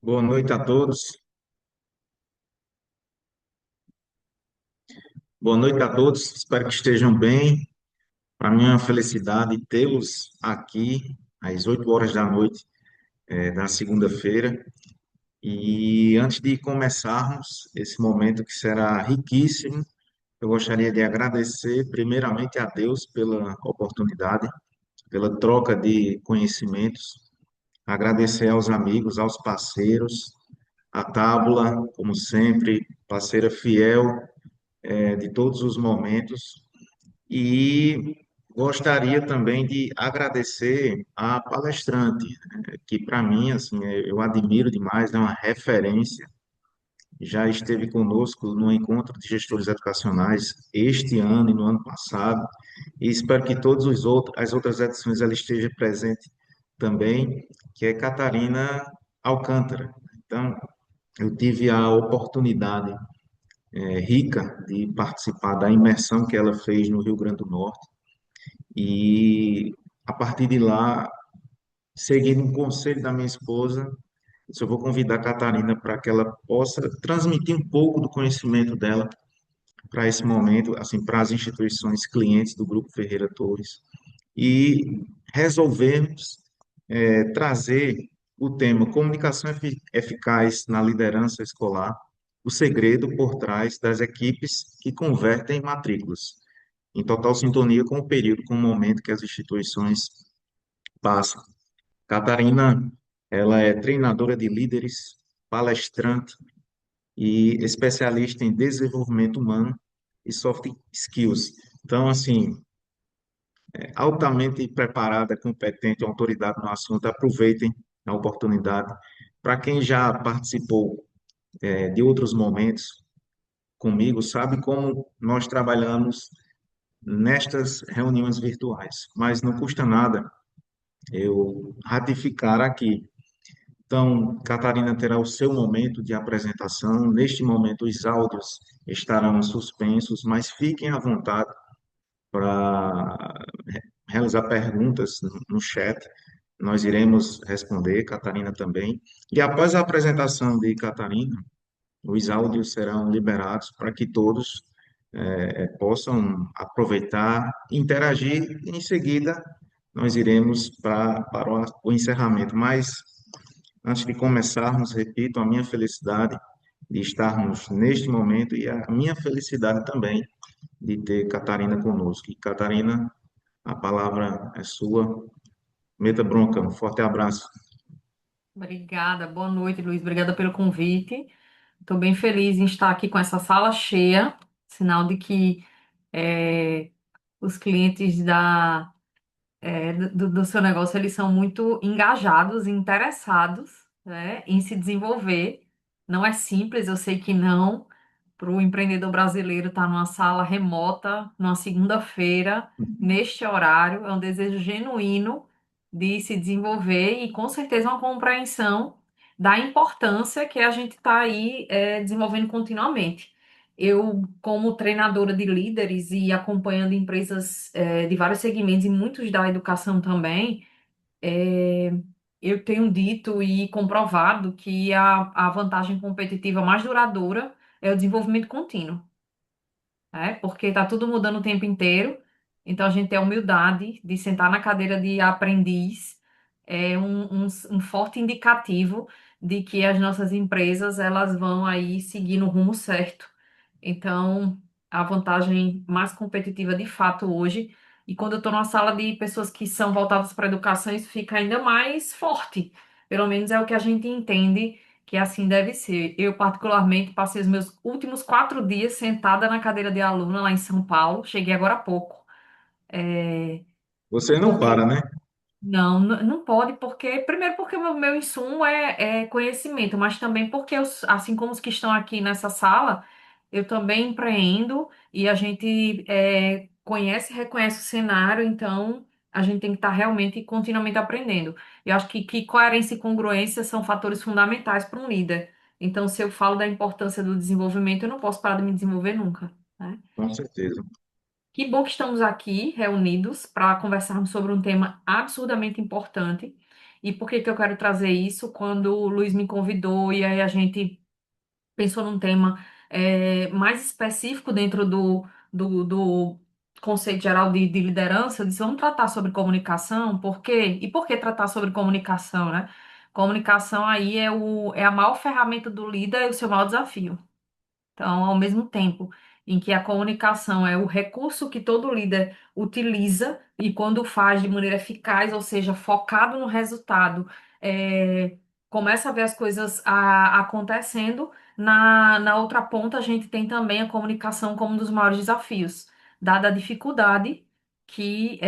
Boa noite a todos. Boa noite a todos. Espero que estejam bem. Para mim é uma felicidade tê-los aqui às 8 horas da noite, da segunda-feira. E antes de começarmos esse momento que será riquíssimo, eu gostaria de agradecer primeiramente a Deus pela oportunidade, pela troca de conhecimentos, agradecer aos amigos, aos parceiros, a Tábula, como sempre, parceira fiel, de todos os momentos. E gostaria também de agradecer à palestrante, que para mim, assim, eu admiro demais, é uma referência. Já esteve conosco no encontro de gestores educacionais este ano e no ano passado, e espero que todos os outros, as outras edições ela esteja presente também, que é Catarina Alcântara. Então, eu tive a oportunidade rica de participar da imersão que ela fez no Rio Grande do Norte. E a partir de lá, seguindo um conselho da minha esposa, eu vou convidar a Catarina para que ela possa transmitir um pouco do conhecimento dela para esse momento, assim, para as instituições clientes do Grupo Ferreira Torres e resolvermos trazer o tema comunicação eficaz na liderança escolar, o segredo por trás das equipes que convertem matrículas, em total sintonia com o período, com o momento que as instituições passam. Catarina, ela é treinadora de líderes, palestrante e especialista em desenvolvimento humano e soft skills. Então, assim, altamente preparada, competente, autoridade no assunto, aproveitem a oportunidade. Para quem já participou, de outros momentos comigo, sabe como nós trabalhamos nestas reuniões virtuais, mas não custa nada eu ratificar aqui. Então, Catarina terá o seu momento de apresentação. Neste momento, os áudios estarão suspensos, mas fiquem à vontade para realizar perguntas no chat. Nós iremos responder, Catarina também. E após a apresentação de Catarina, os áudios serão liberados para que todos possam aproveitar, interagir, e em seguida nós iremos para o encerramento. Mas antes de começarmos, repito, a minha felicidade de estarmos neste momento e a minha felicidade também de ter Catarina conosco. E Catarina, a palavra é sua. Meta bronca, um forte abraço. Obrigada, boa noite, Luiz. Obrigada pelo convite. Estou bem feliz em estar aqui com essa sala cheia, sinal de que os clientes do seu negócio eles são muito engajados e interessados, né, em se desenvolver. Não é simples, eu sei que não, para o empreendedor brasileiro estar numa sala remota, numa segunda-feira, neste horário, é um desejo genuíno de se desenvolver e com certeza uma compreensão da importância que a gente está aí desenvolvendo continuamente. Eu, como treinadora de líderes e acompanhando empresas de vários segmentos e muitos da educação também, é, eu tenho dito e comprovado que a vantagem competitiva mais duradoura é o desenvolvimento contínuo, né? Porque está tudo mudando o tempo inteiro, então a gente tem a humildade de sentar na cadeira de aprendiz, é um forte indicativo de que as nossas empresas elas vão aí seguir no rumo certo. Então, a vantagem mais competitiva de fato hoje, e quando eu estou numa sala de pessoas que são voltadas para a educação, isso fica ainda mais forte. Pelo menos é o que a gente entende que assim deve ser. Eu, particularmente, passei os meus últimos 4 dias sentada na cadeira de aluna lá em São Paulo, cheguei agora há pouco. É, Você não porque para, né? não, não pode, porque, primeiro, porque o meu insumo é conhecimento, mas também porque, assim como os que estão aqui nessa sala, eu também empreendo e a gente conhece e reconhece o cenário, então a gente tem que estar realmente continuamente aprendendo. Eu acho que coerência e congruência são fatores fundamentais para um líder. Então, se eu falo da importância do desenvolvimento, eu não posso parar de me desenvolver nunca, né? Com certeza. Que bom que estamos aqui reunidos para conversarmos sobre um tema absurdamente importante. E por que que eu quero trazer isso? Quando o Luiz me convidou e aí a gente pensou num tema mais específico dentro do conceito geral de liderança, eu disse, vamos tratar sobre comunicação, por quê? E por que tratar sobre comunicação, né? Comunicação aí é a maior ferramenta do líder e o seu maior desafio. Então, ao mesmo tempo em que a comunicação é o recurso que todo líder utiliza e quando faz de maneira eficaz, ou seja, focado no resultado, começa a ver as coisas acontecendo, na outra ponta a gente tem também a comunicação como um dos maiores desafios, dada a dificuldade que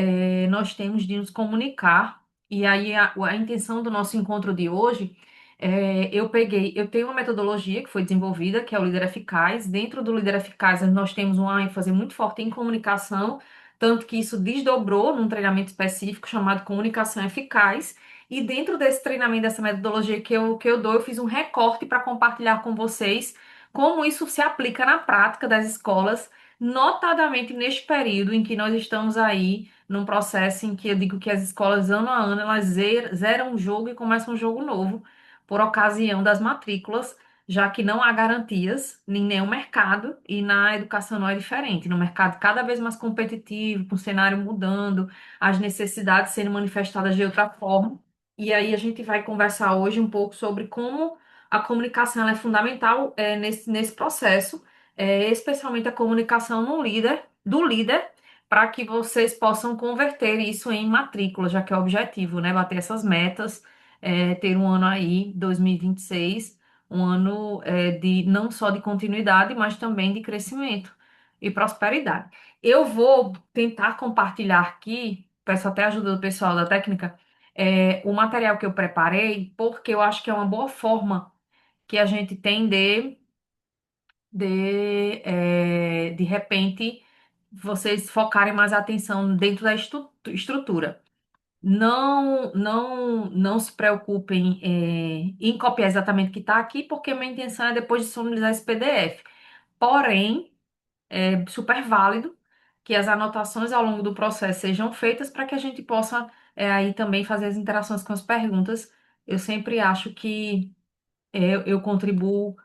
nós temos de nos comunicar. E aí a intenção do nosso encontro de hoje eu tenho uma metodologia que foi desenvolvida, que é o Líder Eficaz. Dentro do Líder Eficaz, nós temos uma ênfase muito forte em comunicação, tanto que isso desdobrou num treinamento específico chamado Comunicação Eficaz. E dentro desse treinamento, dessa metodologia que eu dou, eu fiz um recorte para compartilhar com vocês como isso se aplica na prática das escolas, notadamente neste período em que nós estamos aí num processo em que eu digo que as escolas, ano a ano, elas zeram um jogo e começam um jogo novo por ocasião das matrículas, já que não há garantias em nenhum mercado e na educação não é diferente. No mercado cada vez mais competitivo, com o cenário mudando, as necessidades sendo manifestadas de outra forma. E aí a gente vai conversar hoje um pouco sobre como a comunicação ela é fundamental nesse processo, especialmente a comunicação no líder, do líder, para que vocês possam converter isso em matrícula, já que é o objetivo, né? Bater essas metas ter um ano aí, 2026, um ano de não só de continuidade, mas também de crescimento e prosperidade. Eu vou tentar compartilhar aqui, peço até a ajuda do pessoal da técnica, o material que eu preparei, porque eu acho que é uma boa forma que a gente tem de repente, vocês focarem mais a atenção dentro da estrutura. Não se preocupem em copiar exatamente o que está aqui, porque minha intenção é depois disponibilizar esse PDF. Porém, é super válido que as anotações ao longo do processo sejam feitas para que a gente possa aí também fazer as interações com as perguntas. Eu sempre acho que eu contribuo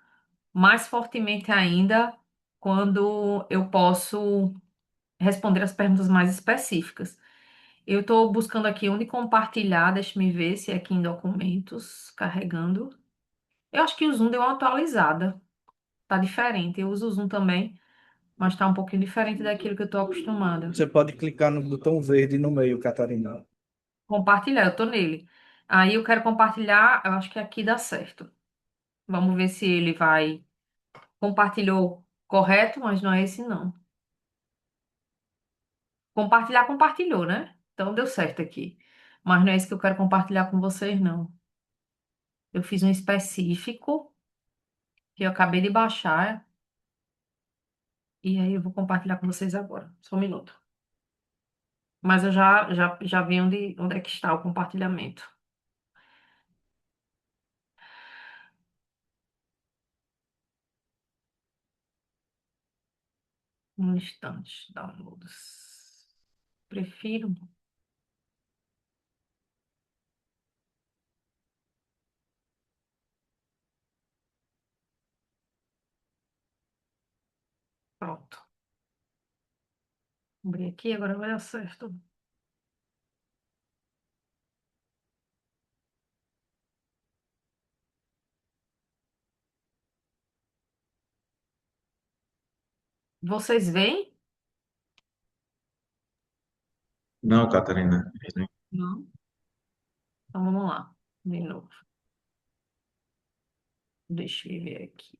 mais fortemente ainda quando eu posso responder as perguntas mais específicas. Eu estou buscando aqui onde compartilhar, deixa-me ver se é aqui em documentos, carregando. Eu acho que o Zoom deu uma atualizada, tá diferente. Eu uso o Zoom também, mas tá um pouquinho diferente daquilo que eu estou acostumada. Você pode clicar no botão verde no meio, Catarina. Compartilhar, eu tô nele. Aí eu quero compartilhar, eu acho que aqui dá certo. Vamos ver se ele vai. Compartilhou correto, mas não é esse não. Compartilhar, compartilhou, né? Então deu certo aqui. Mas não é esse que eu quero compartilhar com vocês, não. Eu fiz um específico que eu acabei de baixar. E aí eu vou compartilhar com vocês agora. Só um minuto. Mas eu já vi onde é que está o compartilhamento. Um instante. Downloads. Prefiro. Pronto. Abri aqui, agora vai dar certo. Vocês veem? Não, Catarina. Não. Então vamos lá. De novo. Deixa eu ver aqui.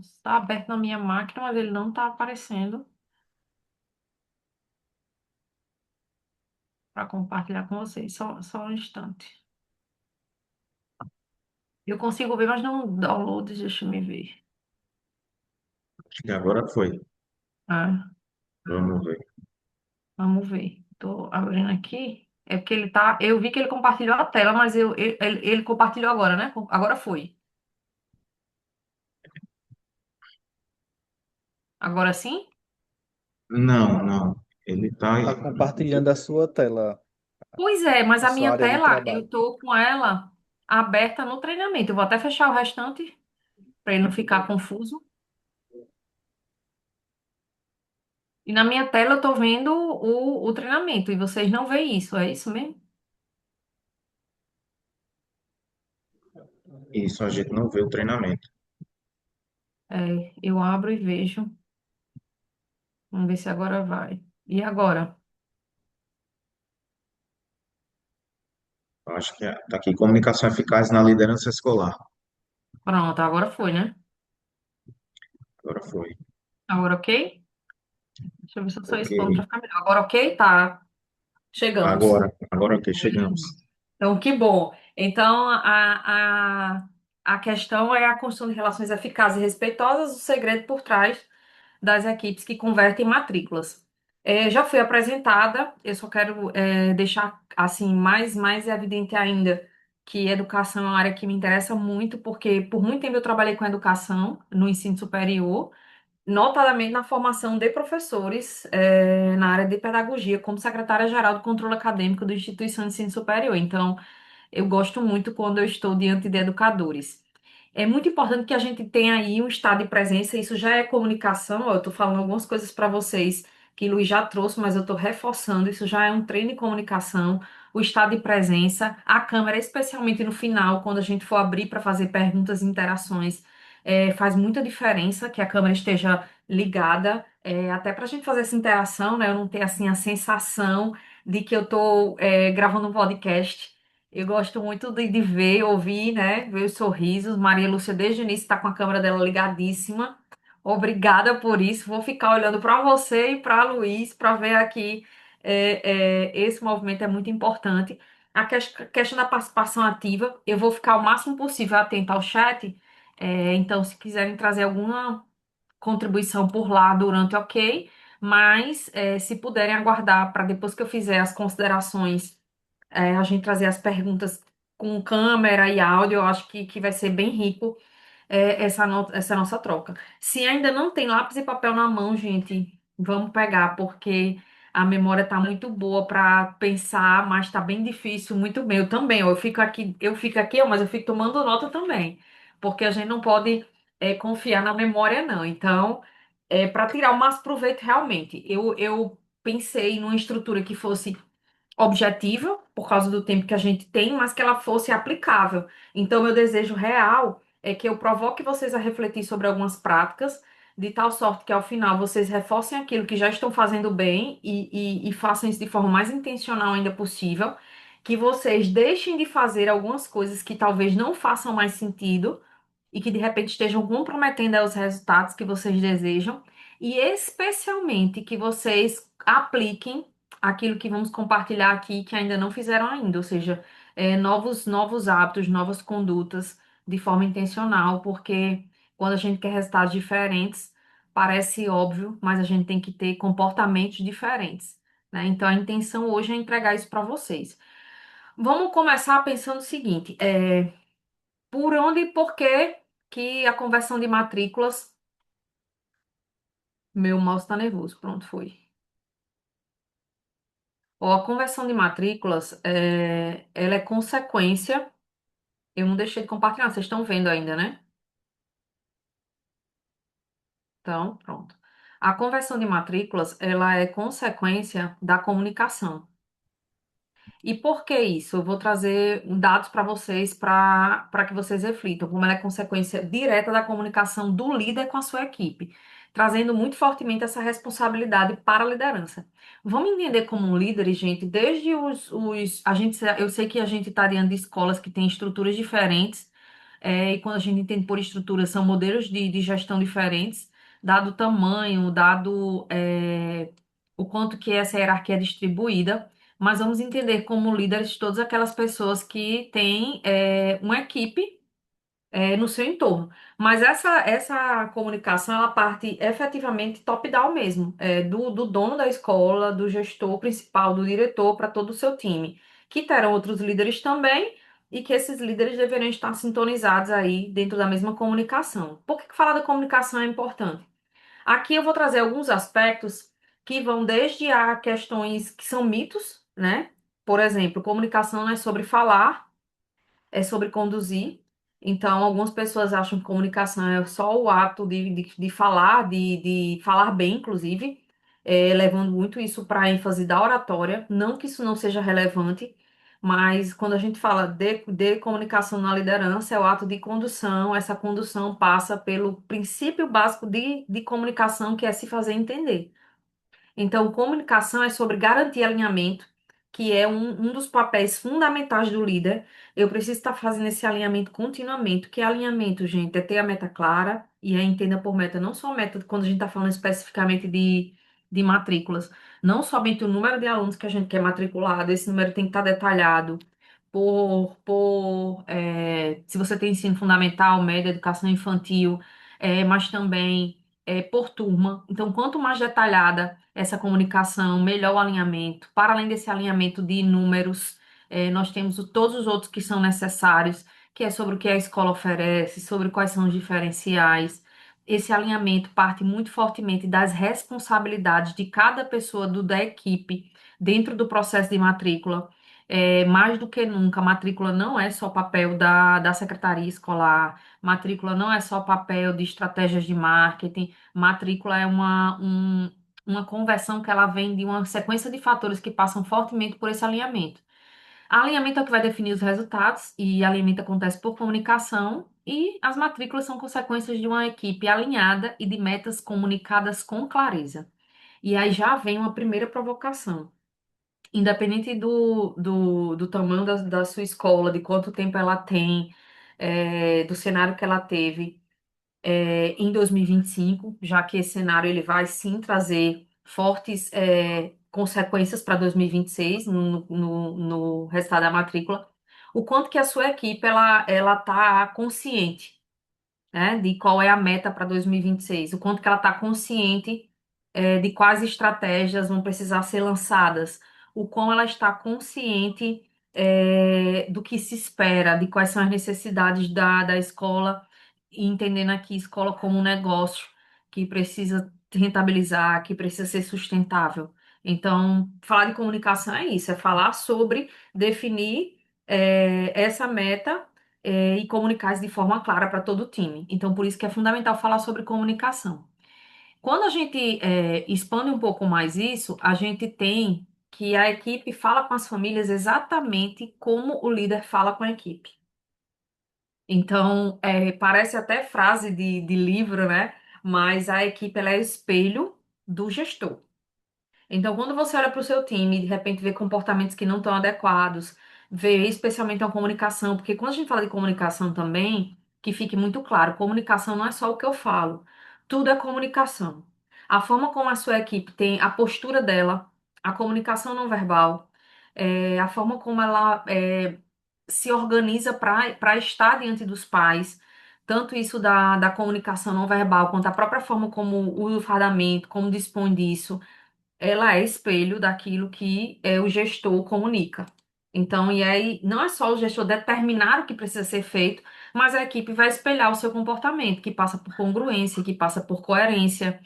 Está aberto na minha máquina, mas ele não está aparecendo para compartilhar com vocês. Só um instante. Eu consigo ver, mas não downloads, deixa eu me ver. Acho que agora foi. Ah, Vamos ver. vamos ver. Tô abrindo aqui. É porque ele tá. Eu vi que ele compartilhou a tela, mas ele compartilhou agora, né? Agora foi. Agora sim? Não, não. Ele está. Está compartilhando a sua tela, Pois é, mas a a sua minha área de tela, eu trabalho. tô com ela aberta no treinamento. Eu vou até fechar o restante para ele não ficar confuso. E na minha tela eu tô vendo o treinamento e vocês não veem isso, é isso mesmo? Isso, a gente não vê o treinamento. É, eu abro e vejo. Vamos ver se agora vai. E agora? Eu acho que está aqui, comunicação eficaz na liderança escolar. Pronto, agora foi, né? Agora foi. Agora ok? Deixa eu ver se eu sou Ok. esse plano para ficar melhor. Agora ok? Tá. Chegamos. Agora que chegamos. Então, que bom. Então, a questão é a construção de relações eficazes e respeitosas, o segredo por trás das equipes que convertem matrículas. Já fui apresentada, eu só quero deixar assim mais evidente ainda que educação é uma área que me interessa muito, porque por muito tempo eu trabalhei com educação no ensino superior, notadamente na formação de professores na área de pedagogia, como secretária-geral do controle acadêmico da instituição de ensino superior. Então, eu gosto muito quando eu estou diante de educadores. É muito importante que a gente tenha aí um estado de presença, isso já é comunicação. Ó, eu estou falando algumas coisas para vocês que Luiz já trouxe, mas eu estou reforçando, isso já é um treino de comunicação, o estado de presença, a câmera, especialmente no final, quando a gente for abrir para fazer perguntas e interações, faz muita diferença que a câmera esteja ligada, até para a gente fazer essa interação, né? Eu não ter assim a sensação de que eu estou gravando um podcast. Eu gosto muito de ver, ouvir, né? Ver os sorrisos. Maria Lúcia, desde o início, está com a câmera dela ligadíssima. Obrigada por isso. Vou ficar olhando para você e para Luiz para ver aqui. Esse movimento é muito importante. A questão da participação ativa, eu vou ficar o máximo possível atenta ao chat. Então, se quiserem trazer alguma contribuição por lá durante, ok. Mas, se puderem aguardar para depois que eu fizer as considerações a gente trazer as perguntas com câmera e áudio, eu acho que vai ser bem rico essa nossa troca. Se ainda não tem lápis e papel na mão, gente, vamos pegar, porque a memória tá muito boa para pensar, mas tá bem difícil, muito bem. Eu também, ó, eu fico aqui, ó, mas eu fico tomando nota também, porque a gente não pode confiar na memória, não. Então, para tirar o máximo proveito realmente, eu pensei numa estrutura que fosse objetiva, por causa do tempo que a gente tem, mas que ela fosse aplicável. Então, meu desejo real é que eu provoque vocês a refletir sobre algumas práticas, de tal sorte que ao final vocês reforcem aquilo que já estão fazendo bem e façam isso de forma mais intencional ainda possível, que vocês deixem de fazer algumas coisas que talvez não façam mais sentido e que de repente estejam comprometendo os resultados que vocês desejam, e especialmente que vocês apliquem aquilo que vamos compartilhar aqui que ainda não fizeram ainda, ou seja, novos hábitos, novas condutas de forma intencional, porque quando a gente quer resultados diferentes, parece óbvio, mas a gente tem que ter comportamentos diferentes, né? Então a intenção hoje é entregar isso para vocês. Vamos começar pensando o seguinte: por onde e por que que a conversão de matrículas. Meu mouse está nervoso, pronto, foi. Ó, a conversão de matrículas, ela é consequência. Eu não deixei de compartilhar, vocês estão vendo ainda, né? Então, pronto. A conversão de matrículas, ela é consequência da comunicação. E por que isso? Eu vou trazer dados para vocês para que vocês reflitam, como ela é consequência direta da comunicação do líder com a sua equipe, trazendo muito fortemente essa responsabilidade para a liderança. Vamos entender como líderes, gente, desde eu sei que a gente está diante de escolas que têm estruturas diferentes, e quando a gente entende por estrutura, são modelos de gestão diferentes, dado o tamanho, dado o quanto que essa hierarquia é distribuída, mas vamos entender como líderes todas aquelas pessoas que têm uma equipe no seu entorno. Mas essa comunicação, ela parte efetivamente top-down mesmo, do dono da escola, do gestor principal, do diretor, para todo o seu time, que terão outros líderes também, e que esses líderes deveriam estar sintonizados aí dentro da mesma comunicação. Por que que falar da comunicação é importante? Aqui eu vou trazer alguns aspectos que vão desde a questões que são mitos, né? Por exemplo, comunicação não é sobre falar, é sobre conduzir. Então, algumas pessoas acham que comunicação é só o ato de falar, de falar bem, inclusive, levando muito isso para a ênfase da oratória. Não que isso não seja relevante, mas quando a gente fala de comunicação na liderança, é o ato de condução. Essa condução passa pelo princípio básico de comunicação, que é se fazer entender. Então, comunicação é sobre garantir alinhamento, que é um dos papéis fundamentais do líder. Eu preciso estar fazendo esse alinhamento continuamente. Que é alinhamento, gente? É ter a meta clara e entenda por meta, não só meta quando a gente está falando especificamente de matrículas, não somente o número de alunos que a gente quer matriculado, esse número tem que estar detalhado se você tem ensino fundamental, médio, educação infantil, mas também por turma. Então, quanto mais detalhada essa comunicação, melhor o alinhamento. Para além desse alinhamento de números, nós temos todos os outros que são necessários, que é sobre o que a escola oferece, sobre quais são os diferenciais. Esse alinhamento parte muito fortemente das responsabilidades de cada pessoa da equipe dentro do processo de matrícula. Mais do que nunca, matrícula não é só papel da secretaria escolar, matrícula não é só papel de estratégias de marketing, matrícula é uma conversão que ela vem de uma sequência de fatores que passam fortemente por esse alinhamento. Alinhamento é o que vai definir os resultados, e alinhamento acontece por comunicação, e as matrículas são consequências de uma equipe alinhada e de metas comunicadas com clareza. E aí já vem uma primeira provocação. Independente do tamanho da sua escola, de quanto tempo ela tem, do cenário que ela teve, em 2025, já que esse cenário ele vai sim trazer fortes consequências para 2026 no resultado da matrícula, o quanto que a sua equipe ela está consciente, né, de qual é a meta para 2026, o quanto que ela está consciente de quais estratégias vão precisar ser lançadas, o quão ela está consciente do que se espera, de quais são as necessidades da escola, e entendendo aqui escola como um negócio que precisa rentabilizar, que precisa ser sustentável. Então, falar de comunicação é isso, é falar sobre definir essa meta e comunicar isso de forma clara para todo o time. Então, por isso que é fundamental falar sobre comunicação. Quando a gente expande um pouco mais isso, a gente tem que a equipe fala com as famílias exatamente como o líder fala com a equipe. Então, parece até frase de livro, né? Mas a equipe ela é espelho do gestor. Então, quando você olha para o seu time e de repente vê comportamentos que não estão adequados, vê especialmente a comunicação, porque quando a gente fala de comunicação também, que fique muito claro, comunicação não é só o que eu falo, tudo é comunicação. A forma como a sua equipe tem a postura dela, a comunicação não verbal, a forma como ela se organiza para estar diante dos pais, tanto isso da comunicação não verbal, quanto a própria forma como usa o fardamento, como dispõe disso, ela é espelho daquilo que o gestor comunica. Então, e aí, não é só o gestor determinar o que precisa ser feito, mas a equipe vai espelhar o seu comportamento, que passa por congruência, que passa por coerência,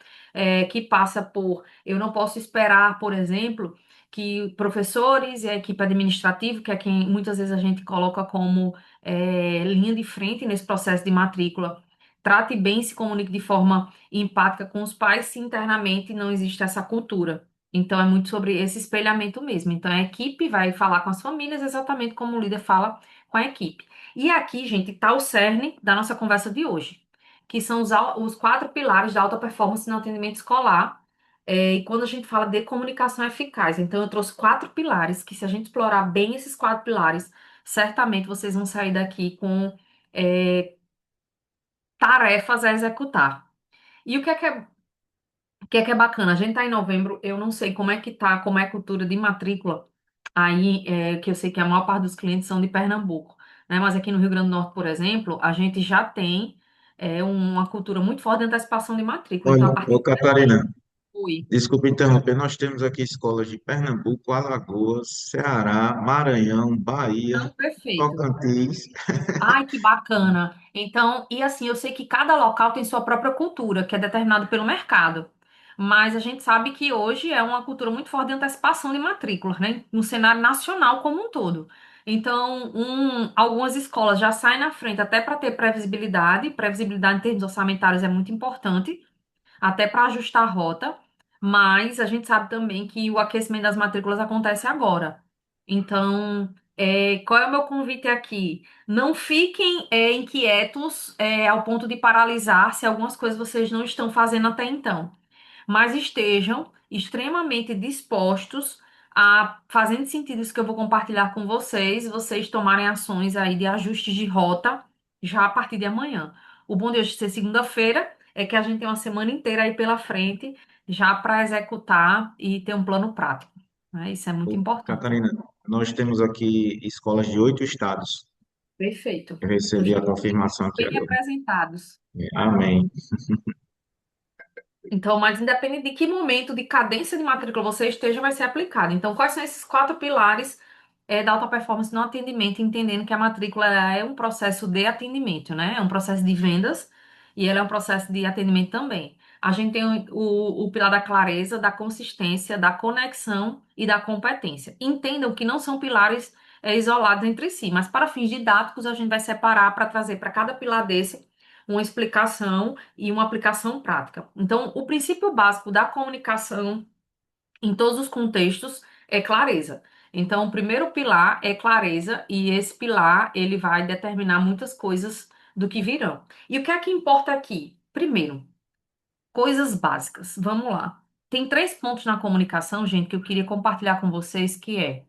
que passa por. Eu não posso esperar, por exemplo, que professores e a equipe administrativa, que é quem muitas vezes a gente coloca como linha de frente nesse processo de matrícula, trate bem e se comunique de forma empática com os pais se internamente não existe essa cultura. Então, é muito sobre esse espelhamento mesmo. Então, a equipe vai falar com as famílias exatamente como o líder fala com a equipe. E aqui, gente, está o cerne da nossa conversa de hoje, que são os 4 pilares da alta performance no atendimento escolar. E quando a gente fala de comunicação eficaz, então eu trouxe 4 pilares, que se a gente explorar bem esses 4 pilares, certamente vocês vão sair daqui com é, tarefas a executar. E o que é bacana? A gente tá em novembro, eu não sei como é que tá, como é a cultura de matrícula aí, que eu sei que a maior parte dos clientes são de Pernambuco, né? Mas aqui no Rio Grande do Norte, por exemplo, a gente já tem uma cultura muito forte de antecipação de matrícula. Então, Olha, a partir ô de Catarina, Fui. Desculpe interromper, nós temos aqui escolas de Pernambuco, Alagoas, Ceará, Maranhão, Bahia, Não, perfeito. Tocantins. Ai, que bacana. Então, e assim, eu sei que cada local tem sua própria cultura, que é determinado pelo mercado. Mas a gente sabe que hoje é uma cultura muito forte de antecipação de matrículas, né? No cenário nacional como um todo. Então, algumas escolas já saem na frente até para ter previsibilidade. Previsibilidade em termos orçamentários é muito importante até para ajustar a rota, mas a gente sabe também que o aquecimento das matrículas acontece agora. Então, qual é o meu convite aqui? Não fiquem, inquietos, ao ponto de paralisar se algumas coisas vocês não estão fazendo até então, mas estejam extremamente dispostos a, fazendo sentido isso que eu vou compartilhar com vocês, vocês tomarem ações aí de ajustes de rota já a partir de amanhã. O bom de hoje ser segunda-feira é que a gente tem uma semana inteira aí pela frente já para executar e ter um plano prático, né? Isso é muito Ô, importante. Catarina, nós temos aqui escolas de 8 estados. Perfeito. Eu Então, recebi já a estamos confirmação aqui bem agora. representados. Amém. Então, mas independente de que momento de cadência de matrícula você esteja, vai ser aplicado. Então, quais são esses quatro pilares da alta performance no atendimento, entendendo que a matrícula ela é um processo de atendimento, né? É um processo de vendas e ela é um processo de atendimento também. A gente tem o pilar da clareza, da consistência, da conexão e da competência. Entendam que não são pilares isolados entre si, mas para fins didáticos a gente vai separar para trazer para cada pilar desse uma explicação e uma aplicação prática. Então, o princípio básico da comunicação em todos os contextos é clareza. Então, o primeiro pilar é clareza e esse pilar ele vai determinar muitas coisas do que virão. E o que é que importa aqui? Primeiro, coisas básicas. Vamos lá. Tem três pontos na comunicação, gente, que eu queria compartilhar com vocês, que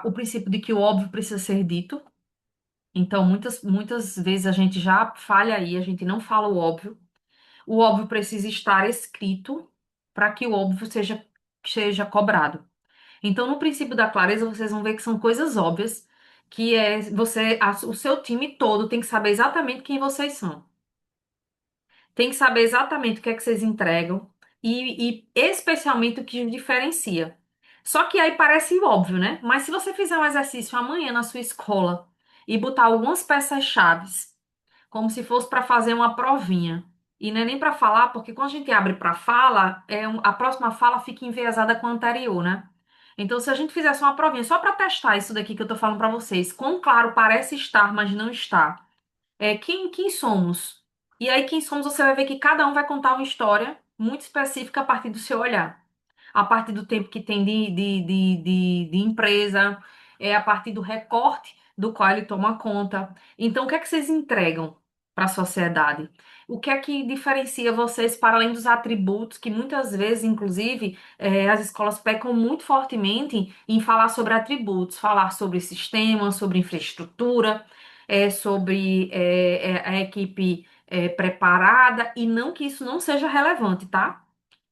o princípio de que o óbvio precisa ser dito. Então, muitas vezes a gente já falha aí, a gente não fala o óbvio. O óbvio precisa estar escrito para que o óbvio seja cobrado. Então, no princípio da clareza, vocês vão ver que são coisas óbvias, que é o seu time todo tem que saber exatamente quem vocês são. Tem que saber exatamente o que é que vocês entregam e especialmente o que os diferencia. Só que aí parece óbvio, né? Mas se você fizer um exercício amanhã na sua escola e botar algumas peças-chaves como se fosse para fazer uma provinha. E não é nem para falar, porque quando a gente abre para fala, a próxima fala fica enviesada com a anterior, né? Então, se a gente fizesse uma provinha só para testar isso daqui que eu tô falando para vocês, quão claro parece estar, mas não está. Quem somos? E aí, quem somos, você vai ver que cada um vai contar uma história muito específica a partir do seu olhar, a partir do tempo que tem de empresa, a partir do recorte do qual ele toma conta. Então, o que é que vocês entregam para a sociedade? O que é que diferencia vocês para além dos atributos que muitas vezes, inclusive, as escolas pecam muito fortemente em falar sobre atributos, falar sobre sistemas, sobre infraestrutura, sobre a equipe preparada, e não que isso não seja relevante, tá?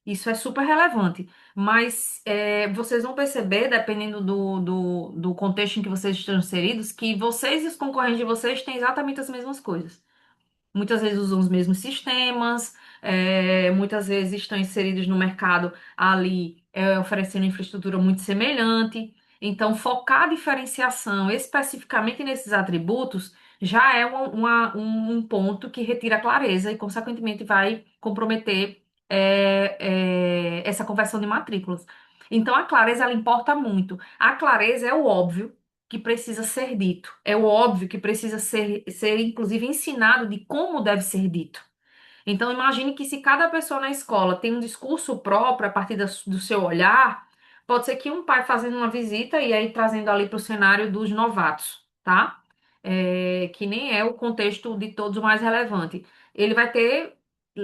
Isso é super relevante, mas vocês vão perceber, dependendo do contexto em que vocês estão inseridos, que vocês e os concorrentes de vocês têm exatamente as mesmas coisas. Muitas vezes usam os mesmos sistemas, muitas vezes estão inseridos no mercado ali, oferecendo infraestrutura muito semelhante. Então, focar a diferenciação especificamente nesses atributos já é um ponto que retira a clareza e, consequentemente, vai comprometer essa conversão de matrículas. Então, a clareza ela importa muito. A clareza é o óbvio que precisa ser dito. É o óbvio que precisa ser inclusive, ensinado de como deve ser dito. Então, imagine que se cada pessoa na escola tem um discurso próprio a partir do seu olhar, pode ser que um pai fazendo uma visita e aí trazendo ali para o cenário dos novatos, tá? Que nem é o contexto de todos o mais relevante. Ele vai ter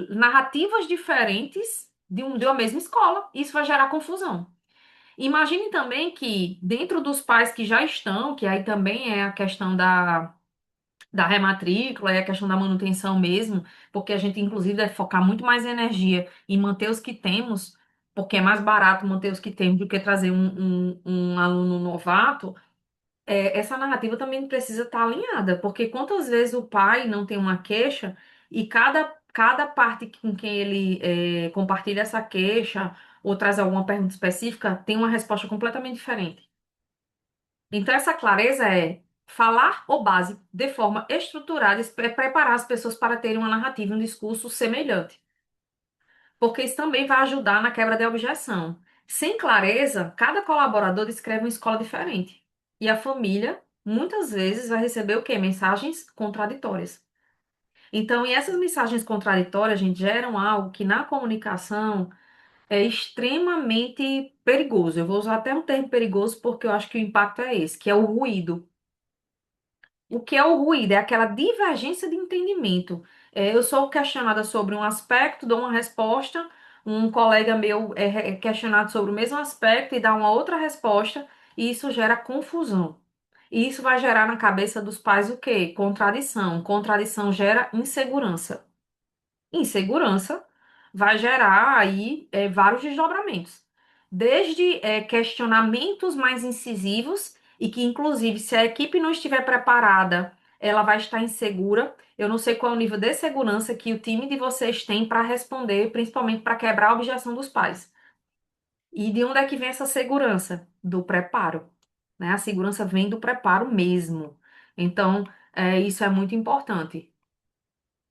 narrativas diferentes de uma mesma escola. Isso vai gerar confusão. Imagine também que dentro dos pais que já estão, que aí também é a questão da rematrícula, é a questão da manutenção mesmo, porque a gente inclusive deve focar muito mais energia em manter os que temos, porque é mais barato manter os que temos do que trazer um aluno novato. Essa narrativa também precisa estar alinhada, porque quantas vezes o pai não tem uma queixa e cada cada parte com quem ele compartilha essa queixa ou traz alguma pergunta específica tem uma resposta completamente diferente. Então, essa clareza é falar o básico de forma estruturada e preparar as pessoas para terem uma narrativa, um discurso semelhante. Porque isso também vai ajudar na quebra de objeção. Sem clareza, cada colaborador descreve uma escola diferente. E a família, muitas vezes, vai receber o quê? Mensagens contraditórias. Então, e essas mensagens contraditórias, gente, geram algo que na comunicação é extremamente perigoso. Eu vou usar até um termo perigoso porque eu acho que o impacto é esse, que é o ruído. O que é o ruído? É aquela divergência de entendimento. Eu sou questionada sobre um aspecto, dou uma resposta, um colega meu é questionado sobre o mesmo aspecto e dá uma outra resposta, e isso gera confusão. E isso vai gerar na cabeça dos pais o quê? Contradição. Contradição gera insegurança. Insegurança vai gerar aí vários desdobramentos. Desde questionamentos mais incisivos e que, inclusive, se a equipe não estiver preparada, ela vai estar insegura. Eu não sei qual é o nível de segurança que o time de vocês tem para responder, principalmente para quebrar a objeção dos pais. E de onde é que vem essa segurança? Do preparo, né? A segurança vem do preparo mesmo. Então, isso é muito importante.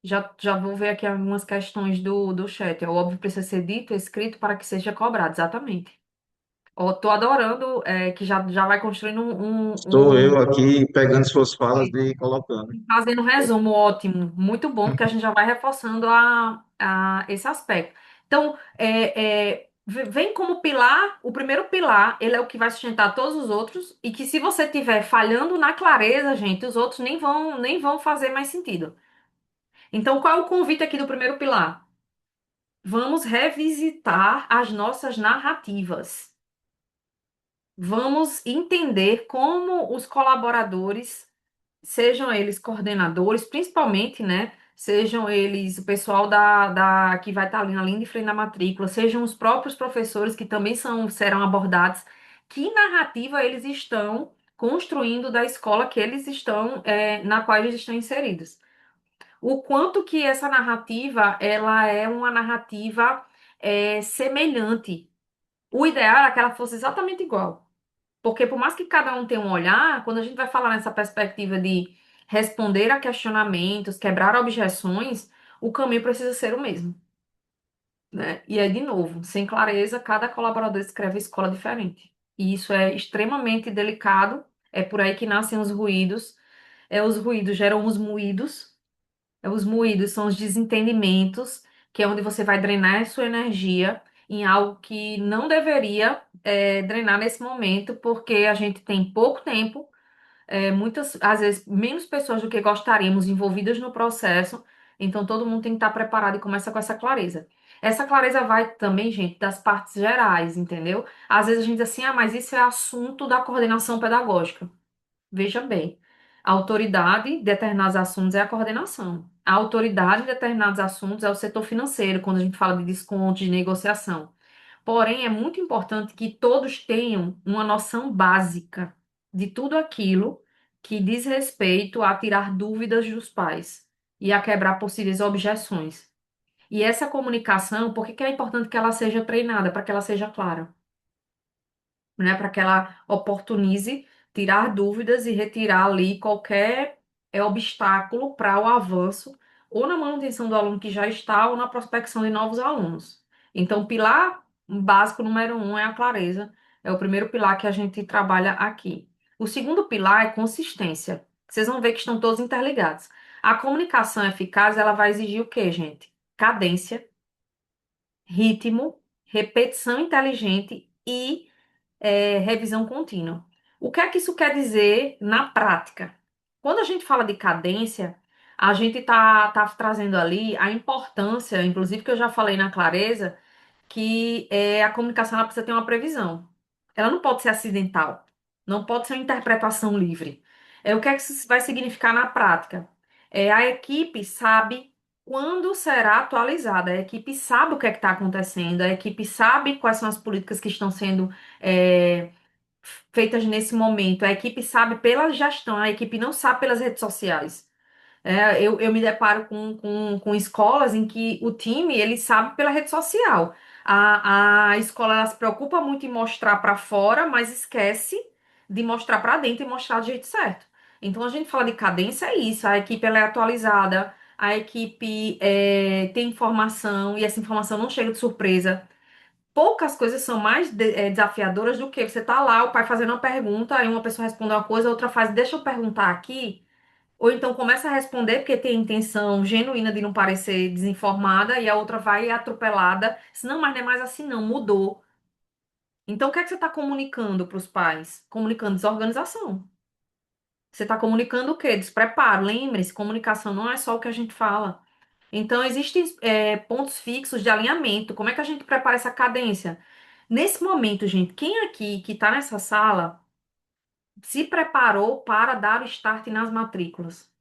Já vou ver aqui algumas questões do chat. É óbvio que precisa ser dito, escrito para que seja cobrado, exatamente. Ó, tô adorando que já vai construindo Estou eu aqui pegando suas falas e colocando. fazendo um resumo ótimo, muito bom, porque a gente já vai reforçando esse aspecto. Então, vem como pilar, o primeiro pilar, ele é o que vai sustentar todos os outros, e que se você estiver falhando na clareza, gente, os outros nem vão fazer mais sentido. Então, qual é o convite aqui do primeiro pilar? Vamos revisitar as nossas narrativas. Vamos entender como os colaboradores, sejam eles coordenadores, principalmente, né? Sejam eles o pessoal que vai estar ali na linha de frente da matrícula, sejam os próprios professores que também serão abordados, que narrativa eles estão construindo da escola que eles estão, na qual eles estão inseridos. O quanto que essa narrativa, ela é uma narrativa semelhante. O ideal era que ela fosse exatamente igual. Porque por mais que cada um tenha um olhar, quando a gente vai falar nessa perspectiva de responder a questionamentos, quebrar objeções, o caminho precisa ser o mesmo, né? E aí, de novo, sem clareza, cada colaborador escreve escola diferente. E isso é extremamente delicado. É por aí que nascem os ruídos. Os ruídos geram os moídos. Os moídos são os desentendimentos, que é onde você vai drenar a sua energia em algo que não deveria drenar nesse momento, porque a gente tem pouco tempo, muitas, às vezes, menos pessoas do que gostaríamos envolvidas no processo, então todo mundo tem que estar preparado e começa com essa clareza. Essa clareza vai também, gente, das partes gerais, entendeu? Às vezes a gente diz assim, mas isso é assunto da coordenação pedagógica. Veja bem, a autoridade de determinados assuntos é a coordenação. A autoridade de determinados assuntos é o setor financeiro, quando a gente fala de desconto, de negociação. Porém, é muito importante que todos tenham uma noção básica de tudo aquilo que diz respeito a tirar dúvidas dos pais e a quebrar possíveis objeções. E essa comunicação, por que que é importante que ela seja treinada? Para que ela seja clara, né, para que ela oportunize tirar dúvidas e retirar ali qualquer obstáculo para o avanço ou na manutenção do aluno que já está ou na prospecção de novos alunos. Então, o pilar básico número um é a clareza, é o primeiro pilar que a gente trabalha aqui. O segundo pilar é consistência. Vocês vão ver que estão todos interligados. A comunicação eficaz, ela vai exigir o quê, gente? Cadência, ritmo, repetição inteligente e revisão contínua. O que é que isso quer dizer na prática? Quando a gente fala de cadência, a gente tá trazendo ali a importância, inclusive que eu já falei na clareza, que a comunicação ela precisa ter uma previsão. Ela não pode ser acidental, não pode ser uma interpretação livre. O que é que isso vai significar na prática? A equipe sabe quando será atualizada, a equipe sabe o que é que está acontecendo, a equipe sabe quais são as políticas que estão sendo é, feitas nesse momento, a equipe sabe pela gestão, a equipe não sabe pelas redes sociais. Eu me deparo com escolas em que o time, ele sabe pela rede social. A escola, ela se preocupa muito em mostrar para fora, mas esquece de mostrar para dentro e mostrar do jeito certo. Então, a gente fala de cadência, é isso. A equipe, ela é atualizada, a equipe tem informação, e essa informação não chega de surpresa. Poucas coisas são mais desafiadoras do que você tá lá, o pai fazendo uma pergunta, aí uma pessoa responde uma coisa, a outra faz, deixa eu perguntar aqui. Ou então começa a responder porque tem intenção genuína de não parecer desinformada e a outra vai atropelada. Não, mas não é mais assim, não, mudou. Então o que é que você está comunicando para os pais? Comunicando desorganização. Você está comunicando o quê? Despreparo. Lembre-se, comunicação não é só o que a gente fala. Então existem pontos fixos de alinhamento. Como é que a gente prepara essa cadência? Nesse momento, gente, quem aqui que está nessa sala se preparou para dar o start nas matrículas?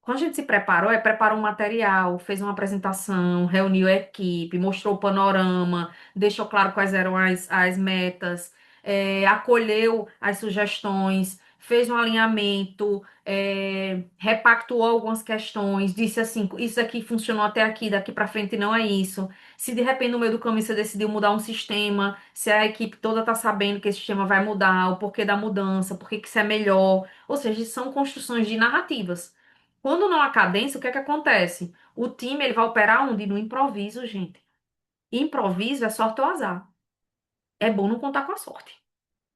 Quando a gente se preparou, preparou um material, fez uma apresentação, reuniu a equipe, mostrou o panorama, deixou claro quais eram as metas, acolheu as sugestões, fez um alinhamento, repactuou algumas questões, disse assim, isso aqui funcionou até aqui, daqui para frente não é isso. Se de repente no meio do caminho você decidiu mudar um sistema, se a equipe toda está sabendo que esse sistema vai mudar, o porquê da mudança, por que que isso é melhor. Ou seja, são construções de narrativas. Quando não há cadência, o que é que acontece? O time ele vai operar onde? No improviso, gente. Improviso é sorte ou azar. É bom não contar com a sorte,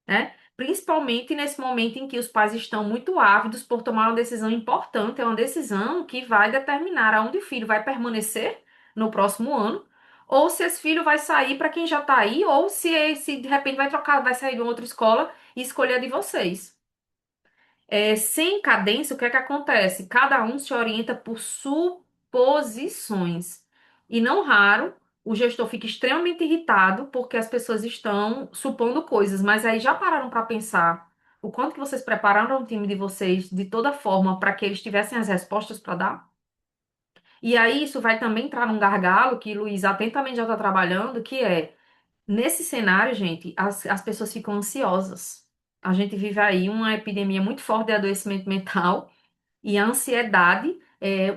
né? Principalmente nesse momento em que os pais estão muito ávidos por tomar uma decisão importante, é uma decisão que vai determinar aonde o filho vai permanecer no próximo ano, ou se esse filho vai sair para quem já está aí, ou se de repente vai trocar, vai sair de uma outra escola e escolher a de vocês. Sem cadência, o que é que acontece? Cada um se orienta por suposições. E não raro, o gestor fica extremamente irritado porque as pessoas estão supondo coisas, mas aí já pararam para pensar o quanto que vocês prepararam o time de vocês de toda forma para que eles tivessem as respostas para dar? E aí isso vai também entrar num gargalo que Luiz atentamente já está trabalhando, que é nesse cenário, gente, as pessoas ficam ansiosas. A gente vive aí uma epidemia muito forte de adoecimento mental e a ansiedade,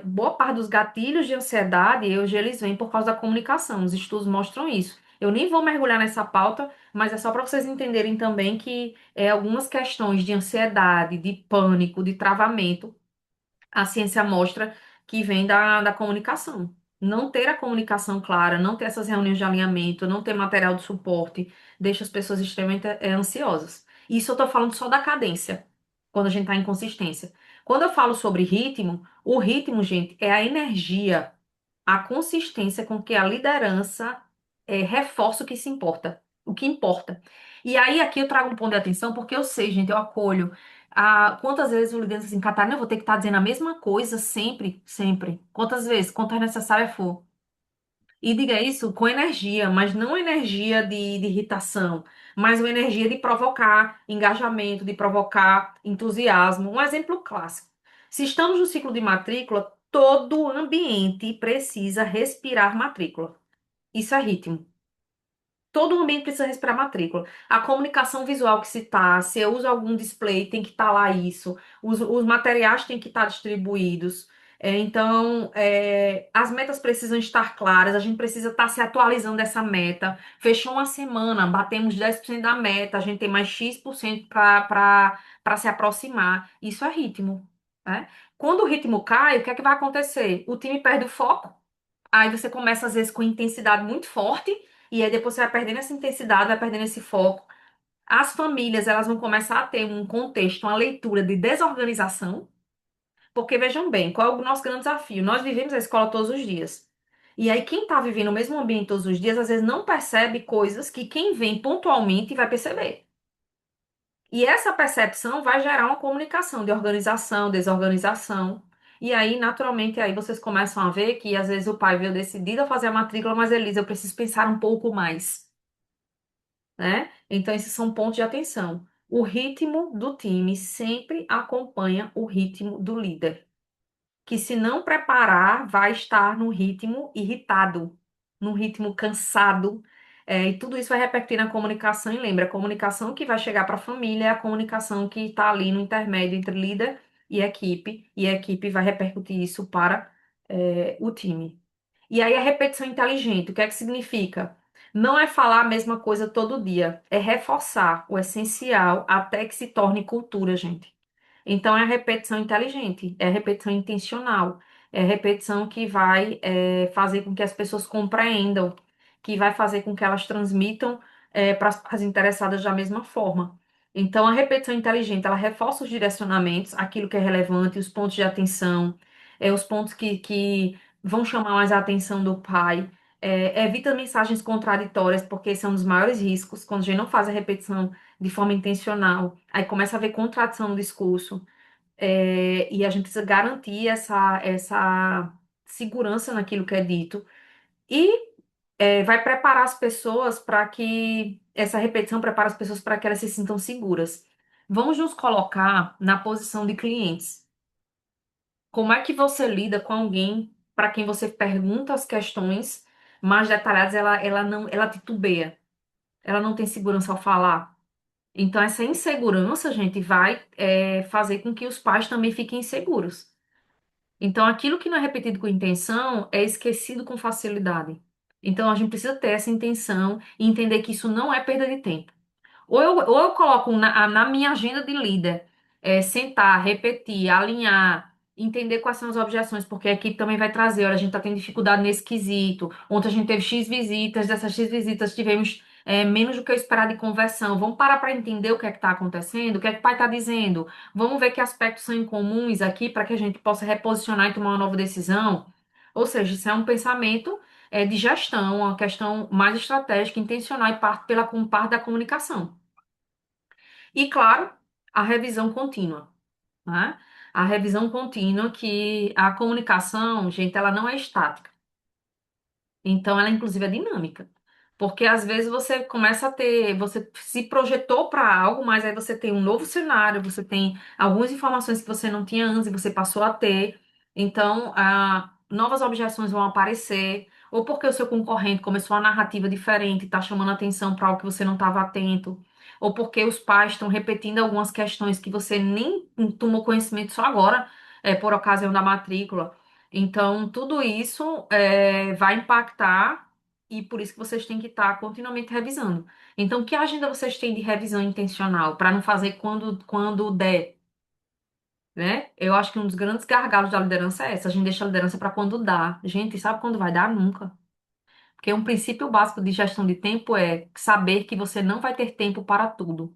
boa parte dos gatilhos de ansiedade, hoje eles vêm por causa da comunicação. Os estudos mostram isso. Eu nem vou mergulhar nessa pauta, mas é só para vocês entenderem também que algumas questões de ansiedade, de pânico, de travamento a ciência mostra que vem da comunicação. Não ter a comunicação clara, não ter essas reuniões de alinhamento, não ter material de suporte, deixa as pessoas extremamente ansiosas. Isso eu estou falando só da cadência, quando a gente está em consistência. Quando eu falo sobre ritmo, o ritmo, gente, é a energia, a consistência com que a liderança reforça o que se importa, o que importa. E aí aqui eu trago um ponto de atenção, porque eu sei, gente, eu acolho. Quantas vezes o líder diz assim, Catarina, eu vou ter que estar dizendo a mesma coisa sempre, sempre. Quantas vezes? Quantas necessária for. E diga isso com energia, mas não energia de irritação, mas uma energia de provocar engajamento, de provocar entusiasmo. Um exemplo clássico. Se estamos no ciclo de matrícula, todo ambiente precisa respirar matrícula. Isso é ritmo. Todo ambiente precisa respirar matrícula. A comunicação visual que se tá, se eu uso algum display, tem que estar lá isso. Os materiais têm que estar distribuídos. Então, as metas precisam estar claras, a gente precisa estar se atualizando dessa meta. Fechou uma semana, batemos 10% da meta, a gente tem mais X% para se aproximar. Isso é ritmo, né? Quando o ritmo cai, o que é que vai acontecer? O time perde o foco. Aí você começa, às vezes, com intensidade muito forte, e aí depois você vai perdendo essa intensidade, vai perdendo esse foco. As famílias, elas vão começar a ter um contexto, uma leitura de desorganização, porque vejam bem, qual é o nosso grande desafio? Nós vivemos a escola todos os dias. E aí, quem está vivendo o mesmo ambiente todos os dias, às vezes não percebe coisas que quem vem pontualmente vai perceber. E essa percepção vai gerar uma comunicação de organização, desorganização. E aí, naturalmente, aí vocês começam a ver que às vezes o pai veio decidido a fazer a matrícula, mas Elisa, eu preciso pensar um pouco mais, né? Então, esses são pontos de atenção. O ritmo do time sempre acompanha o ritmo do líder, que se não preparar, vai estar no ritmo irritado, no ritmo cansado, e tudo isso vai repercutir na comunicação. E lembra, a comunicação que vai chegar para a família é a comunicação que está ali no intermédio entre líder e a equipe vai repercutir isso para o time. E aí a repetição inteligente, o que é que significa? Não é falar a mesma coisa todo dia, é reforçar o essencial até que se torne cultura, gente. Então, é a repetição inteligente, é a repetição intencional, é a repetição que vai fazer com que as pessoas compreendam, que vai fazer com que elas transmitam para as partes interessadas da mesma forma. Então, a repetição inteligente, ela reforça os direcionamentos, aquilo que é relevante, os pontos de atenção, os pontos que vão chamar mais a atenção do pai, evita mensagens contraditórias, porque esse é um dos maiores riscos, quando a gente não faz a repetição de forma intencional. Aí começa a haver contradição no discurso, e a gente precisa garantir essa segurança naquilo que é dito. E vai preparar as pessoas para que essa repetição prepara as pessoas para que elas se sintam seguras. Vamos nos colocar na posição de clientes. Como é que você lida com alguém para quem você pergunta as questões mais detalhadas, ela não, ela titubeia, ela não tem segurança ao falar? Então, essa insegurança, gente, vai fazer com que os pais também fiquem inseguros. Então, aquilo que não é repetido com intenção é esquecido com facilidade. Então, a gente precisa ter essa intenção e entender que isso não é perda de tempo. Ou eu coloco na minha agenda de líder, sentar, repetir, alinhar, entender quais são as objeções, porque a equipe também vai trazer, olha, a gente está tendo dificuldade nesse quesito. Ontem a gente teve X visitas, dessas X visitas tivemos menos do que eu esperar de conversão. Vamos parar para entender o que é que está acontecendo, o que é que o pai está dizendo. Vamos ver que aspectos são incomuns aqui para que a gente possa reposicionar e tomar uma nova decisão. Ou seja, isso é um pensamento de gestão, uma questão mais estratégica, intencional e parte como parte da comunicação. E, claro, a revisão contínua, né? A revisão contínua que a comunicação, gente, ela não é estática. Então, ela inclusive é dinâmica. Porque às vezes você começa a ter, você se projetou para algo, mas aí você tem um novo cenário, você tem algumas informações que você não tinha antes e você passou a ter. Então, novas objeções vão aparecer, ou porque o seu concorrente começou a narrativa diferente, está chamando atenção para algo que você não estava atento, ou porque os pais estão repetindo algumas questões que você nem tomou conhecimento só agora, por ocasião da matrícula. Então, tudo isso vai impactar e por isso que vocês têm que estar continuamente revisando. Então, que agenda vocês têm de revisão intencional para não fazer quando der, né? Eu acho que um dos grandes gargalos da liderança é essa. A gente deixa a liderança para quando dá. Gente, sabe quando vai dar? Nunca. Porque um princípio básico de gestão de tempo é saber que você não vai ter tempo para tudo.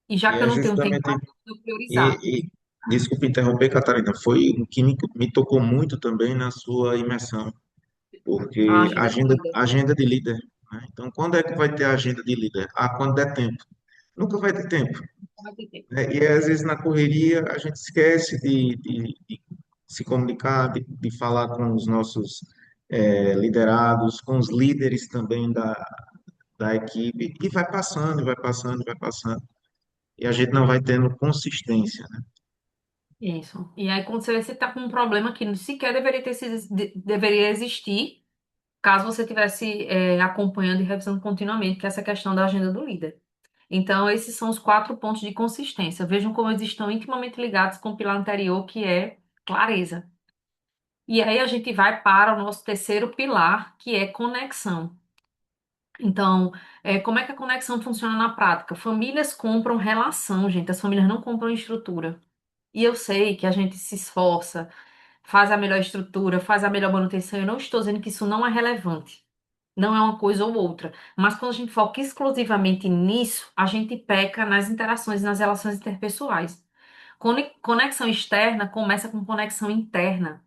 E já E que eu é não tenho tempo justamente, para tudo, eu vou priorizar. desculpe interromper, Catarina, foi o que me tocou muito também na sua imersão, A porque agenda do líder. agenda de líder, né? Então, quando é que vai ter a agenda de líder? Ah, quando der tempo. Nunca vai ter tempo, Não vai ter tempo. né? E às vezes na correria a gente esquece de se comunicar, de falar com os nossos liderados, com os líderes também da equipe, e vai passando, e vai passando, e vai passando. E a gente não vai tendo consistência, né? Isso. E aí, quando você está com um problema que sequer deveria deveria existir, caso você estivesse acompanhando e revisando continuamente, que é essa questão da agenda do líder. Então, esses são os 4 pontos de consistência. Vejam como eles estão intimamente ligados com o pilar anterior, que é clareza. E aí a gente vai para o nosso terceiro pilar, que é conexão. Então, como é que a conexão funciona na prática? Famílias compram relação, gente. As famílias não compram estrutura. E eu sei que a gente se esforça, faz a melhor estrutura, faz a melhor manutenção. Eu não estou dizendo que isso não é relevante. Não é uma coisa ou outra. Mas quando a gente foca exclusivamente nisso, a gente peca nas interações e nas relações interpessoais. Conexão externa começa com conexão interna.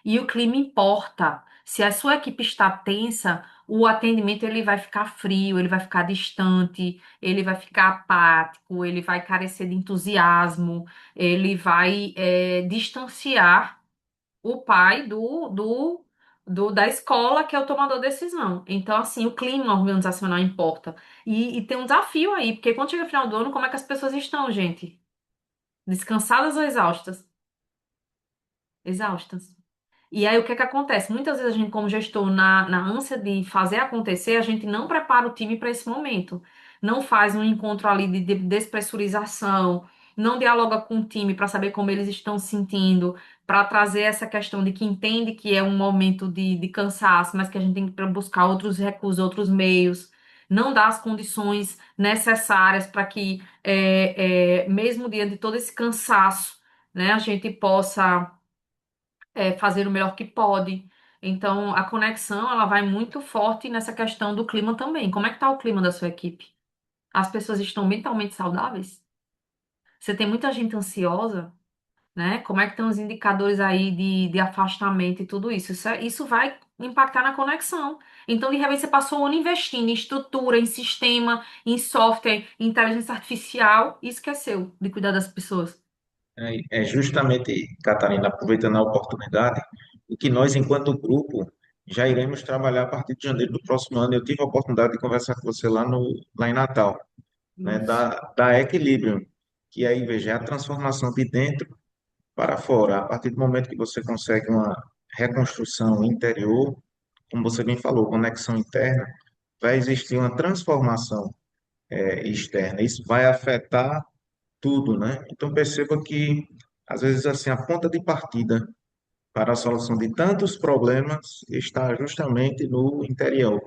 E o clima importa. Se a sua equipe está tensa, o atendimento ele vai ficar frio, ele vai ficar distante, ele vai ficar apático, ele vai carecer de entusiasmo, ele vai distanciar o pai da escola, que é o tomador de decisão. Então, assim, o clima organizacional importa. E tem um desafio aí, porque quando chega o final do ano, como é que as pessoas estão, gente? Descansadas ou exaustas? Exaustas. E aí, o que é que acontece? Muitas vezes a gente, como gestor, na ânsia de fazer acontecer, a gente não prepara o time para esse momento. Não faz um encontro ali de despressurização, não dialoga com o time para saber como eles estão se sentindo, para trazer essa questão de que entende que é um momento de cansaço, mas que a gente tem que buscar outros recursos, outros meios, não dá as condições necessárias para que, mesmo diante de todo esse cansaço, né, a gente possa fazer o melhor que pode. Então, a conexão, ela vai muito forte nessa questão do clima também. Como é que tá o clima da sua equipe? As pessoas estão mentalmente saudáveis? Você tem muita gente ansiosa, né? Como é que estão os indicadores aí de afastamento e tudo isso? Isso vai impactar na conexão. Então, de repente, você passou o ano investindo em estrutura, em sistema, em software, em inteligência artificial e esqueceu de cuidar das pessoas. É justamente, Catarina, aproveitando a oportunidade, o que nós, enquanto grupo, já iremos trabalhar a partir de janeiro do próximo ano. Eu tive a oportunidade de conversar com você lá em Natal, né, Isso. da Equilibrium, que aí, veja, é a transformação de dentro para fora. A partir do momento que você consegue uma reconstrução interior, como você bem falou, conexão interna, vai existir uma transformação externa. Isso vai afetar tudo, né? Então perceba que às vezes assim a ponta de partida para a solução de tantos problemas está justamente no interior,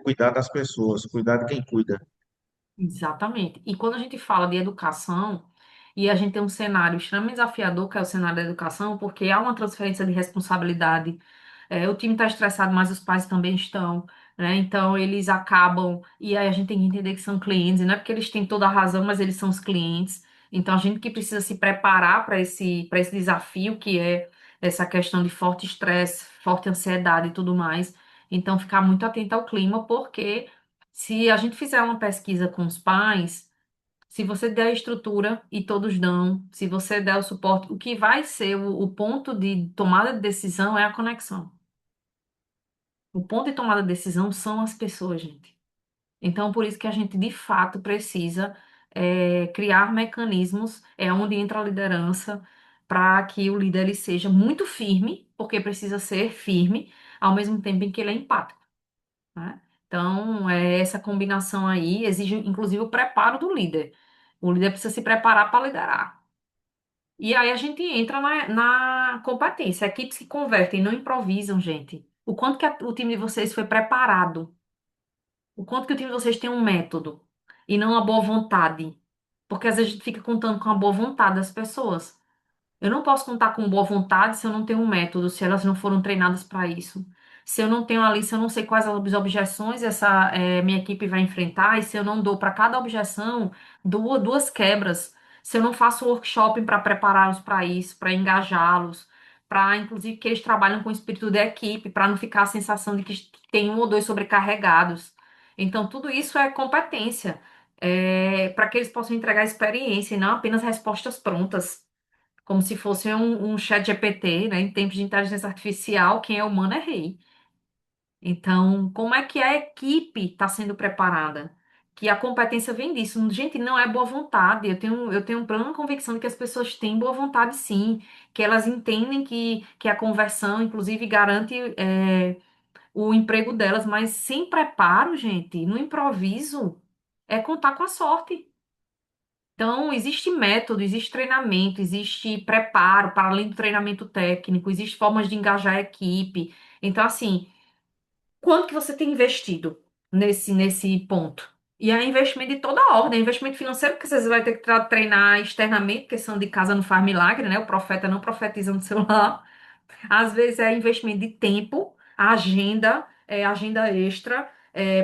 cuidar das pessoas, cuidar de quem cuida. Exatamente. E quando a gente fala de educação, e a gente tem um cenário extremamente desafiador, que é o cenário da educação, porque há uma transferência de responsabilidade. O time está estressado, mas os pais também estão, né? Então eles acabam, e aí a gente tem que entender que são clientes, e não é porque eles têm toda a razão, mas eles são os clientes. Então a gente que precisa se preparar para esse desafio, que é essa questão de forte estresse, forte ansiedade e tudo mais. Então ficar muito atento ao clima, porque se a gente fizer uma pesquisa com os pais, se você der a estrutura e todos dão, se você der o suporte, o que vai ser o ponto de tomada de decisão é a conexão. O ponto de tomada de decisão são as pessoas, gente. Então, por isso que a gente, de fato, precisa criar mecanismos, onde entra a liderança, para que o líder ele seja muito firme, porque precisa ser firme, ao mesmo tempo em que ele é empático, né? Então, essa combinação aí exige, inclusive, o preparo do líder. O líder precisa se preparar para liderar. E aí a gente entra na competência. Equipes que convertem, não improvisam, gente. O quanto que o time de vocês foi preparado. O quanto que o time de vocês tem um método e não uma boa vontade. Porque às vezes a gente fica contando com a boa vontade das pessoas. Eu não posso contar com boa vontade se eu não tenho um método, se elas não foram treinadas para isso. Se eu não tenho ali, se eu não sei quais as objeções essa minha equipe vai enfrentar, e se eu não dou para cada objeção duas quebras, se eu não faço workshop para prepará-los para isso, para engajá-los, para inclusive que eles trabalham com o espírito da equipe, para não ficar a sensação de que tem um ou dois sobrecarregados. Então, tudo isso é competência, para que eles possam entregar experiência e não apenas respostas prontas como se fosse um chat GPT, né? Em tempos de inteligência artificial, quem é humano é rei. Então, como é que a equipe está sendo preparada? Que a competência vem disso. Gente, não é boa vontade. Eu tenho plena convicção de que as pessoas têm boa vontade, sim. Que elas entendem que a conversão, inclusive, garante o emprego delas, mas sem preparo, gente, no improviso, é contar com a sorte. Então, existe método, existe treinamento, existe preparo para além do treinamento técnico, existe formas de engajar a equipe. Então, assim, quanto que você tem investido nesse ponto? E é investimento de toda a ordem, é investimento financeiro, porque você vai ter que treinar externamente, porque são de casa não faz milagre, né? O profeta não profetiza no seu lar. Às vezes é investimento de tempo, agenda extra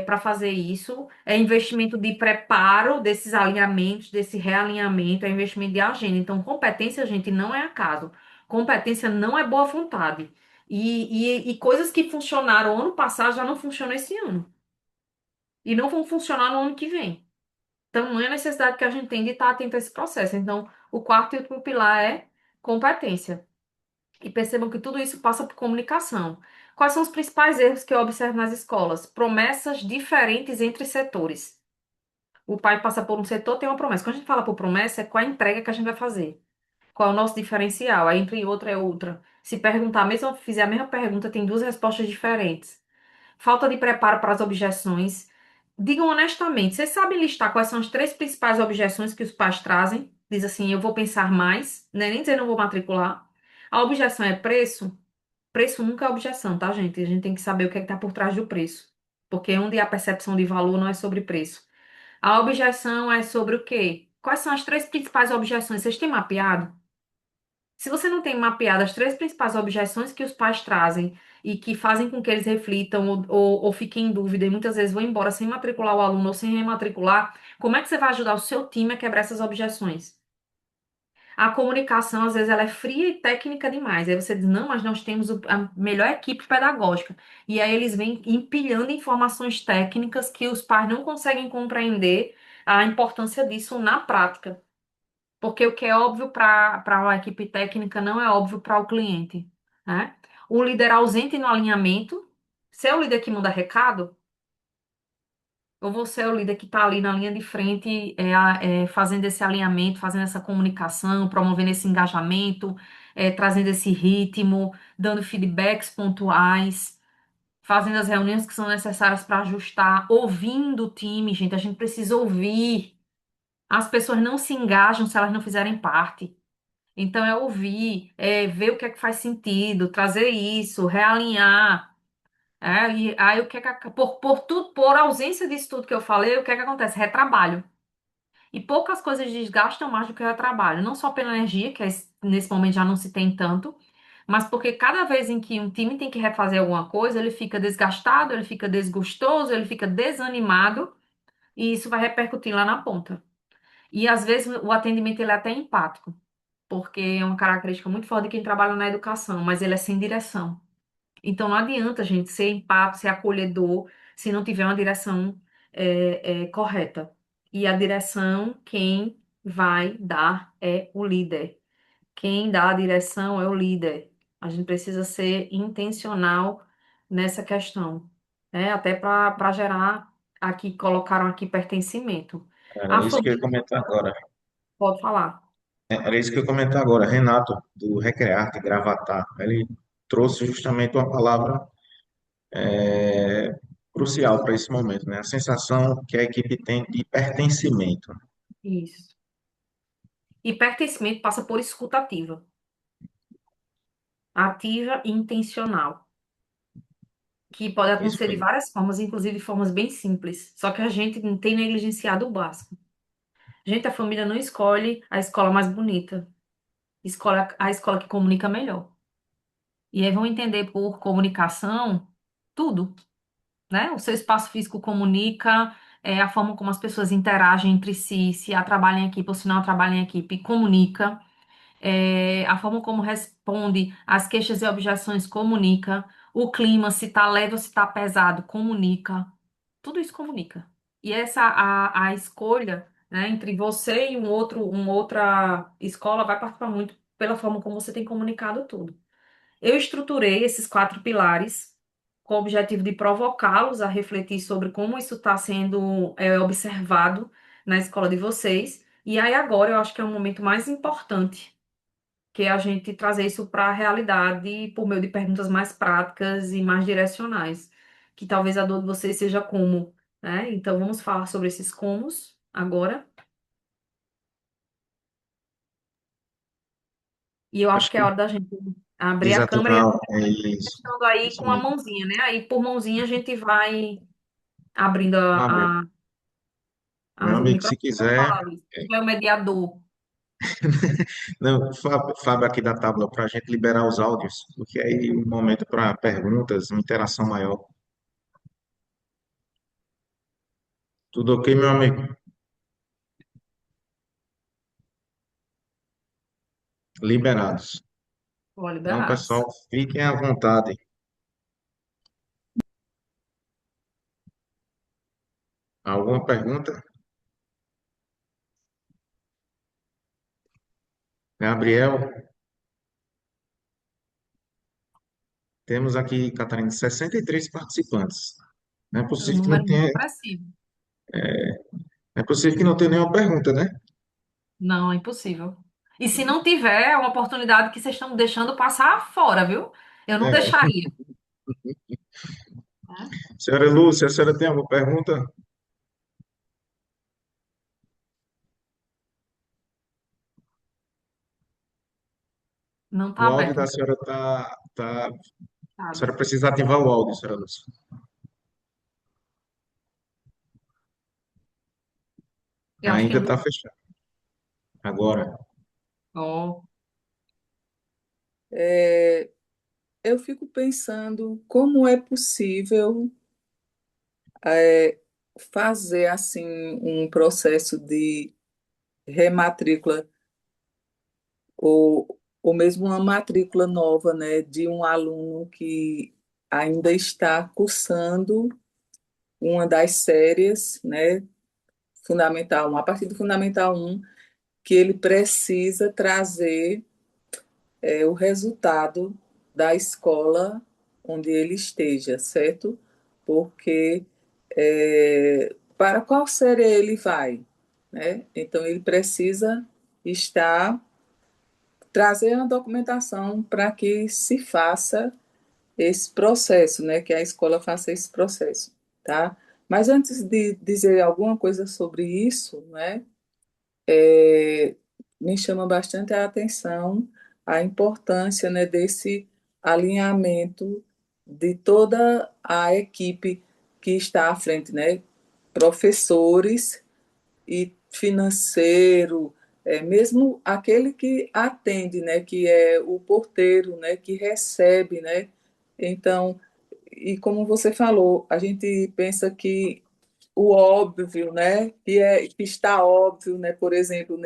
para fazer isso, é investimento de preparo desses alinhamentos, desse realinhamento, é investimento de agenda. Então, competência, gente, não é acaso. Competência não é boa vontade. E coisas que funcionaram ano passado já não funcionam esse ano. E não vão funcionar no ano que vem. Então, não é a necessidade que a gente tem de estar atento a esse processo. Então, o quarto e último pilar é competência. E percebam que tudo isso passa por comunicação. Quais são os principais erros que eu observo nas escolas? Promessas diferentes entre setores. O pai passa por um setor, tem uma promessa. Quando a gente fala por promessa, é qual a entrega que a gente vai fazer. Qual é o nosso diferencial? Aí entre outra é outra. Se perguntar, mesmo fizer a mesma pergunta, tem duas respostas diferentes. Falta de preparo para as objeções. Digam honestamente, vocês sabem listar quais são as três principais objeções que os pais trazem? diz assim, eu vou pensar mais, né? Nem dizer não vou matricular. A objeção é preço. Preço nunca é objeção, tá, gente? A gente tem que saber o que é que tá por trás do preço. Porque onde há percepção de valor não é sobre preço. A objeção é sobre o quê? Quais são as três principais objeções? Vocês têm mapeado? Se você não tem mapeado as três principais objeções que os pais trazem e que fazem com que eles reflitam ou fiquem em dúvida e muitas vezes vão embora sem matricular o aluno ou sem rematricular, como é que você vai ajudar o seu time a quebrar essas objeções? A comunicação, às vezes, ela é fria e técnica demais. Aí você diz, não, mas nós temos a melhor equipe pedagógica. E aí eles vêm empilhando informações técnicas que os pais não conseguem compreender a importância disso na prática. Porque o que é óbvio para a equipe técnica não é óbvio para o cliente, né? O líder ausente no alinhamento, se é o líder que manda recado, ou você é o líder que está ali na linha de frente, fazendo esse alinhamento, fazendo essa comunicação, promovendo esse engajamento, trazendo esse ritmo, dando feedbacks pontuais, fazendo as reuniões que são necessárias para ajustar, ouvindo o time, gente, a gente precisa ouvir. As pessoas não se engajam se elas não fizerem parte. Então, é ouvir, é ver o que é que faz sentido, trazer isso, realinhar. E aí, o que é que, por ausência disso tudo que eu falei, o que é que acontece? Retrabalho. E poucas coisas desgastam mais do que o retrabalho. Não só pela energia, que nesse momento já não se tem tanto, mas porque cada vez em que um time tem que refazer alguma coisa, ele fica desgastado, ele fica desgostoso, ele fica desanimado, e isso vai repercutir lá na ponta. E às vezes o atendimento ele é até empático, porque é uma característica muito forte de quem trabalha na educação, mas ele é sem direção. Então não adianta, gente, ser empático, ser acolhedor, se não tiver uma direção correta. E a direção, quem vai dar é o líder. Quem dá a direção é o líder. A gente precisa ser intencional nessa questão, né? Até para gerar aqui, colocaram aqui pertencimento. Era A isso que eu ia família, comentar agora. pode falar. Era isso que eu ia comentar agora. Renato, do Recrearte Gravatar, ele trouxe justamente uma palavra crucial para esse momento, né? A sensação que a equipe tem de pertencimento. Isso. E pertencimento passa por escuta ativa e intencional, que pode Isso acontecer de mesmo. várias formas, inclusive formas bem simples. Só que a gente não tem negligenciado o básico. Gente, a família não escolhe a escola mais bonita, escolhe a escola que comunica melhor. E aí vão entender por comunicação tudo, né? O seu espaço físico comunica, a forma como as pessoas interagem entre si, se há trabalho em equipe ou se não há trabalho em equipe, comunica. A forma como responde às queixas e objeções comunica, o clima, se está leve ou se está pesado, comunica, tudo isso comunica. E essa a escolha, né, entre você e uma outra escola vai participar muito pela forma como você tem comunicado tudo. Eu estruturei esses quatro pilares com o objetivo de provocá-los a refletir sobre como isso está sendo observado na escola de vocês. E aí agora eu acho que é o momento mais importante que é a gente trazer isso para a realidade por meio de perguntas mais práticas e mais direcionais, que talvez a dor de vocês seja como, né? Então vamos falar sobre esses comos agora. E eu acho Acho que é a que hora da gente abrir a câmera e desativar é isso. estando aí Isso com a mesmo. mãozinha, né? Aí por mãozinha a gente vai abrindo Abre. Meu o amigo, se microfone. Pode quiser. falar, Luiz. Quem é o mediador? Não, Fábio aqui da Tábua, para a gente liberar os áudios, porque aí o momento para perguntas, uma interação maior. Tudo ok, meu amigo? Liberados. Ó, Então, pessoal, liberados. fiquem à vontade. Alguma pergunta? Gabriel, temos aqui, Catarina, 63 participantes. Não é É um possível que não número muito tenha, expressivo. não é possível que não tenha nenhuma pergunta, né? Não, é impossível. E se não tiver, é uma oportunidade que vocês estão deixando passar fora, viu? Eu não É. deixaria. Né? Senhora Lúcia, a senhora tem alguma pergunta? Não O está áudio aberto, da senhora tá. A sabe? senhora precisa ativar o áudio, senhora Lúcia. Eu acho que Ainda não. está fechado. Agora, Ó, É, eu fico pensando como é possível é, fazer assim um processo de rematrícula ou mesmo uma matrícula nova, né, de um aluno que ainda está cursando uma das séries, né, Fundamental 1, a partir do Fundamental 1, que ele precisa trazer o resultado da escola onde ele esteja, certo? Porque para qual série ele vai, né? Então ele precisa estar trazer uma documentação para que se faça esse processo, né? Que a escola faça esse processo, tá? Mas antes de dizer alguma coisa sobre isso, né? é, Me chama bastante a atenção a importância, né, desse alinhamento de toda a equipe que está à frente, né? Professores e financeiro, mesmo aquele que atende, né, que é o porteiro, né, que recebe, né? Então, e como você falou, a gente pensa que o óbvio, né, que está óbvio, né, por exemplo,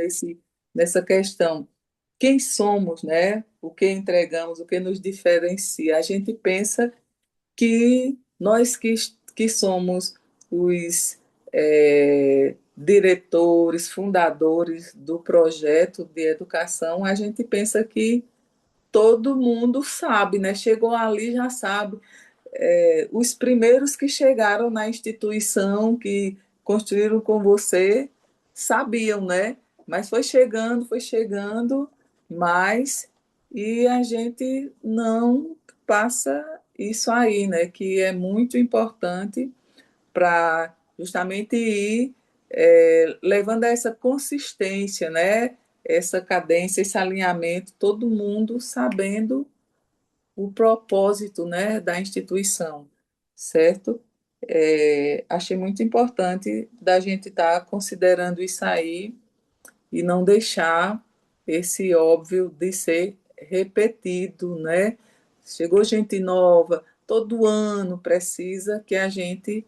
nessa questão, quem somos, né? O que entregamos, o que nos diferencia. A gente pensa que nós que somos os diretores, fundadores do projeto de educação, a gente pensa que todo mundo sabe, né? Chegou ali já sabe. Os primeiros que chegaram na instituição, que construíram com você, sabiam, né? Mas foi chegando, mas e a gente não passa isso aí, né? Que é muito importante para justamente ir levando a essa consistência, né? Essa cadência, esse alinhamento, todo mundo sabendo o propósito, né, da instituição, certo? Achei muito importante da gente estar considerando isso aí e não deixar esse óbvio de ser repetido, né? Chegou gente nova, todo ano precisa que a gente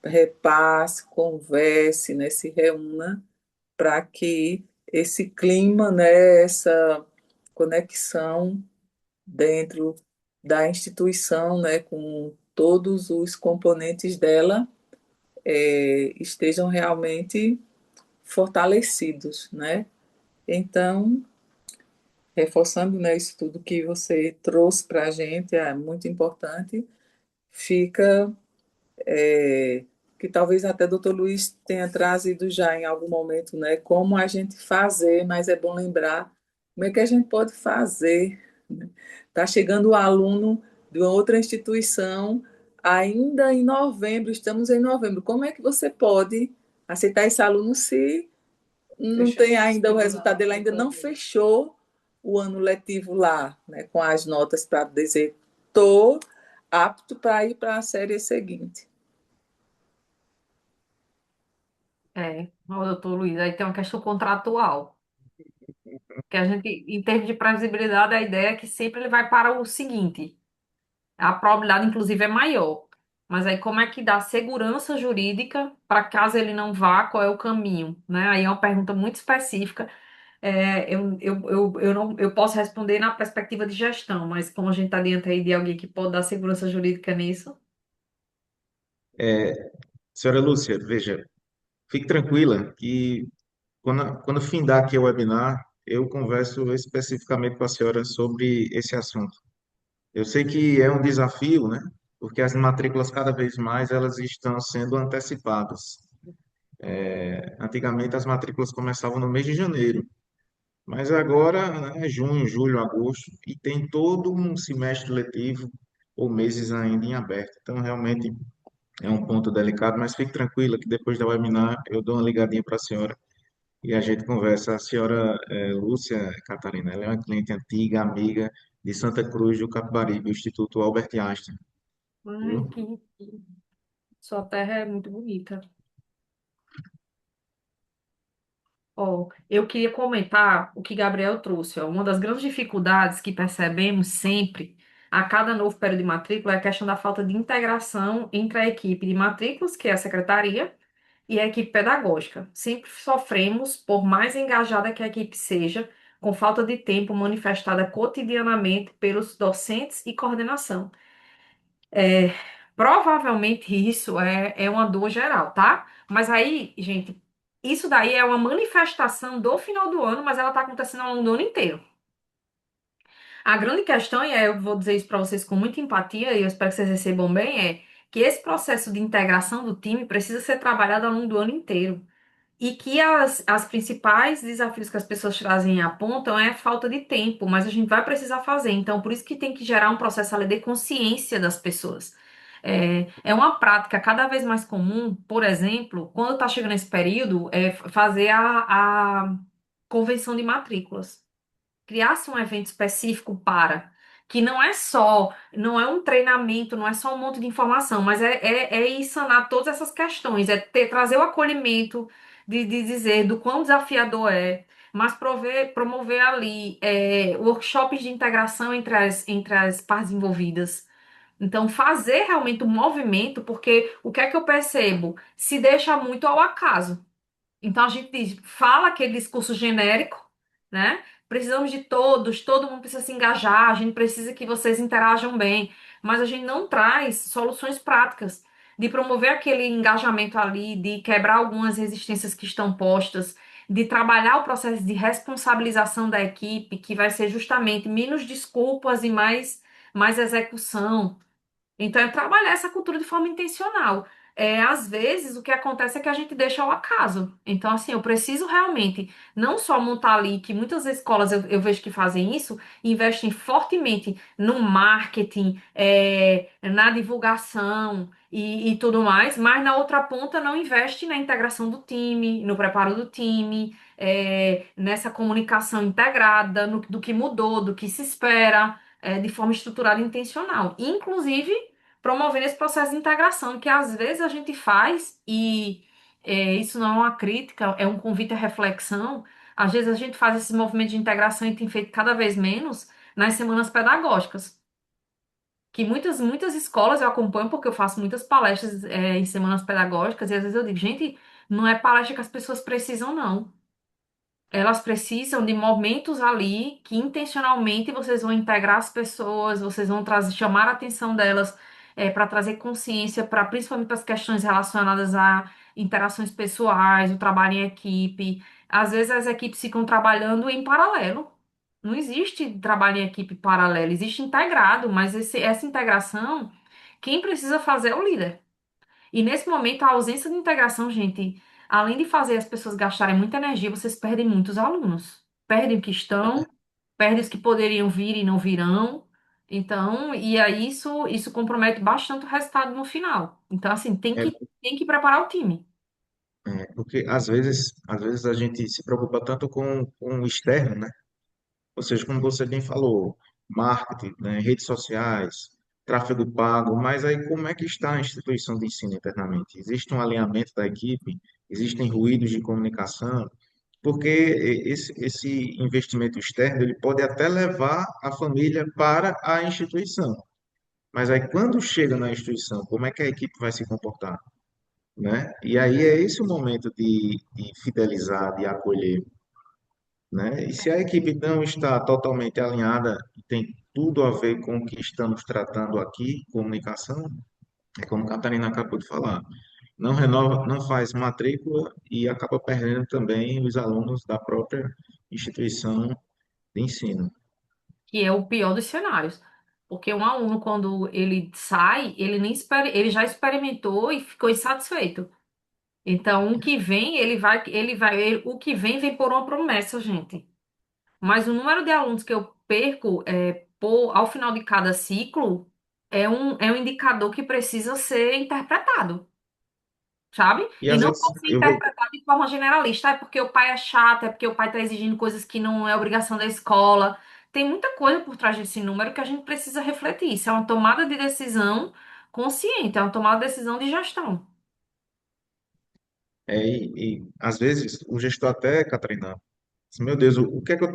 repasse, converse, né, se reúna para que esse clima, né, essa conexão dentro da instituição, né, com todos os componentes dela, estejam realmente fortalecidos, né? Então, reforçando, né, isso tudo que você trouxe para a gente, é muito importante, fica que talvez até o doutor Luiz tenha trazido já em algum momento, né, como a gente fazer, mas é bom lembrar como é que a gente pode fazer. Está chegando o aluno de uma outra instituição, ainda em novembro, estamos em novembro. Como é que você pode aceitar esse aluno se não tem ainda o resultado dele, ainda não fechou o ano letivo lá, né, com as notas para dizer estou apto para ir para a série seguinte. Ó, doutor Luiz, aí tem uma questão contratual, que a gente, em termos de previsibilidade, a ideia é que sempre ele vai para o seguinte, a probabilidade, inclusive, é maior. Mas aí como é que dá segurança jurídica para caso ele não vá, qual é o caminho, né? Aí é uma pergunta muito específica. Eu posso responder na perspectiva de gestão, mas como a gente está diante aí de alguém que pode dar segurança jurídica nisso, senhora Lúcia, veja, fique tranquila que quando findar aqui o webinar, eu converso especificamente com a senhora sobre esse assunto. Eu sei que é um desafio, né? Porque as matrículas cada vez mais elas estão sendo antecipadas. Antigamente as matrículas começavam no mês de janeiro, mas agora, né, é junho, julho, agosto e tem todo um semestre letivo ou meses ainda em aberto. Então realmente é um ponto delicado, mas fique tranquila que depois da webinar eu dou uma ligadinha para a senhora e a gente conversa. A senhora Lúcia Catarina, ela é uma cliente antiga, amiga de Santa Cruz do Capibaribe, do Instituto Albert Einstein, Ai, viu? sua terra é muito bonita. Ó, eu queria comentar o que Gabriel trouxe. Ó. Uma das grandes dificuldades que percebemos sempre a cada novo período de matrícula é a questão da falta de integração entre a equipe de matrículas, que é a secretaria, e a equipe pedagógica. Sempre sofremos, por mais engajada que a equipe seja, com falta de tempo manifestada cotidianamente pelos docentes e coordenação. É, provavelmente isso é uma dor geral, tá? Mas aí, gente, isso daí é uma manifestação do final do ano, mas ela está acontecendo ao longo do ano inteiro. A grande questão, e eu vou dizer isso para vocês com muita empatia, e eu espero que vocês recebam bem, é que esse processo de integração do time precisa ser trabalhado ao longo do ano inteiro. E que as principais desafios que as pessoas trazem e apontam é a falta de tempo, mas a gente vai precisar fazer. Então, por isso que tem que gerar um processo ali de consciência das pessoas. É uma prática cada vez mais comum, por exemplo, quando está chegando esse período, fazer a convenção de matrículas, criasse um evento específico para, que não é um treinamento, não é só um monte de informação, mas é ir sanar todas essas questões, trazer o acolhimento de dizer do quão desafiador é, mas promover ali workshops de integração entre as partes envolvidas. Então, fazer realmente um movimento, porque o que é que eu percebo? Se deixa muito ao acaso. Então a gente diz, fala aquele discurso genérico, né? Precisamos de todos, todo mundo precisa se engajar, a gente precisa que vocês interajam bem, mas a gente não traz soluções práticas de promover aquele engajamento ali, de quebrar algumas resistências que estão postas, de trabalhar o processo de responsabilização da equipe, que vai ser justamente menos desculpas e mais execução. Então, é trabalhar essa cultura de forma intencional. Às vezes, o que acontece é que a gente deixa ao acaso. Então, assim, eu preciso realmente não só montar ali, que muitas escolas eu vejo que fazem isso, investem fortemente no marketing, na divulgação e tudo mais, mas na outra ponta não investe na integração do time, no preparo do time, nessa comunicação integrada, do que mudou, do que se espera, de forma estruturada e intencional. Inclusive promovendo esse processo de integração que às vezes a gente faz e isso não é uma crítica, é um convite à reflexão. Às vezes a gente faz esse movimento de integração e tem feito cada vez menos nas semanas pedagógicas, que muitas escolas eu acompanho porque eu faço muitas palestras em semanas pedagógicas e às vezes eu digo, gente, não é palestra que as pessoas precisam, não. Elas precisam de momentos ali que intencionalmente vocês vão integrar as pessoas, vocês vão trazer, chamar a atenção delas para trazer consciência para principalmente para as questões relacionadas a interações pessoais, o trabalho em equipe. Às vezes as equipes ficam trabalhando em paralelo. Não existe trabalho em equipe paralelo, existe integrado, mas essa integração, quem precisa fazer é o líder. E nesse momento, a ausência de integração, gente, além de fazer as pessoas gastarem muita energia, vocês perdem muitos alunos. Perdem o que estão, perdem os que poderiam vir e não virão. Então, e aí isso compromete bastante o resultado no final. Então, assim, É, tem que preparar o time. porque às vezes a gente se preocupa tanto com o externo, né? Ou seja, como você bem falou, marketing, né, redes sociais, tráfego pago, mas aí como é que está a instituição de ensino internamente? Existe um alinhamento da equipe? Existem ruídos de comunicação? Porque esse investimento externo ele pode até levar a família para a instituição, mas aí quando chega na instituição, como é que a equipe vai se comportar, né? E aí é esse o momento de fidelizar, de acolher, né? E se a equipe não está totalmente alinhada, e tem tudo a ver com o que estamos tratando aqui, comunicação, é como a Catarina acabou de falar, não renova, não faz matrícula e acaba perdendo também os alunos da própria instituição de ensino. Que é o pior dos cenários. Porque um aluno, quando ele sai, ele já experimentou e ficou insatisfeito. Então, o que vem, o que vem por uma promessa, gente. Mas o número de alunos que eu perco ao final de cada ciclo é um indicador que precisa ser interpretado. sabe? E E às não vezes pode ser eu vou. interpretado de forma generalista. É porque o pai é chato, é porque o pai está exigindo coisas que não é obrigação da escola. Tem muita coisa por trás desse número que a gente precisa refletir. Isso é uma tomada de decisão consciente, é uma tomada de decisão de gestão. Às vezes o gestor até, Catarina, diz, meu Deus, o que é que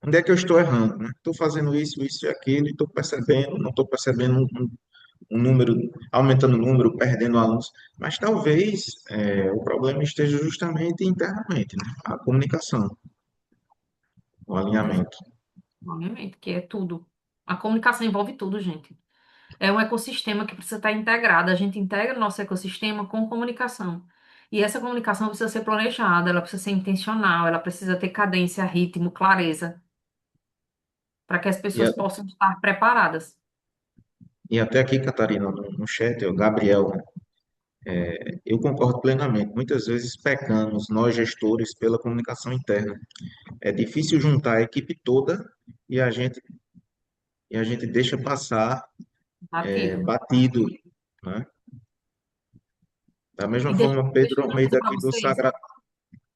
onde é que eu estou errando, né? Estou fazendo isso, isso e aquilo, e estou percebendo, não estou percebendo um número, aumentando o número, perdendo alunos, mas talvez o problema esteja justamente internamente, né? A comunicação, o alinhamento. Obviamente, que é tudo. A comunicação envolve tudo, gente. É um ecossistema que precisa estar integrado. A gente integra o nosso ecossistema com comunicação. E essa comunicação precisa ser planejada, ela precisa ser intencional, ela precisa ter cadência, ritmo, clareza, para que as E, pessoas possam estar preparadas. e até aqui, Catarina, no chat, o Gabriel, né? Eu concordo plenamente. Muitas vezes pecamos, nós gestores, pela comunicação interna. É difícil juntar a equipe toda e a gente, e a gente deixa passar Batido. batido, né? Da mesma E deixa, forma, deixa Pedro eu dizer uma coisa Almeida para aqui do vocês. Sagrado.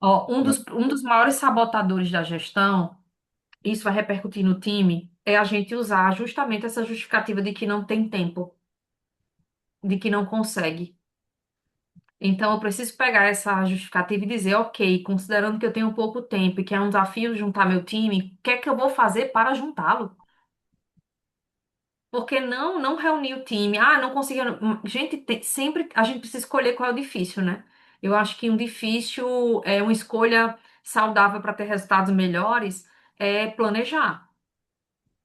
Ó, um dos maiores sabotadores da gestão, isso vai repercutir no time, é a gente usar justamente essa justificativa de que não tem tempo, de que não consegue. Então, eu preciso pegar essa justificativa e dizer, ok, considerando que eu tenho pouco tempo e que é um desafio juntar meu time, o que é que eu vou fazer para juntá-lo? Porque não reunir o time? Ah, não consegui. Gente, sempre a gente precisa escolher qual é o difícil, né? Eu acho que um difícil é uma escolha saudável para ter resultados melhores é planejar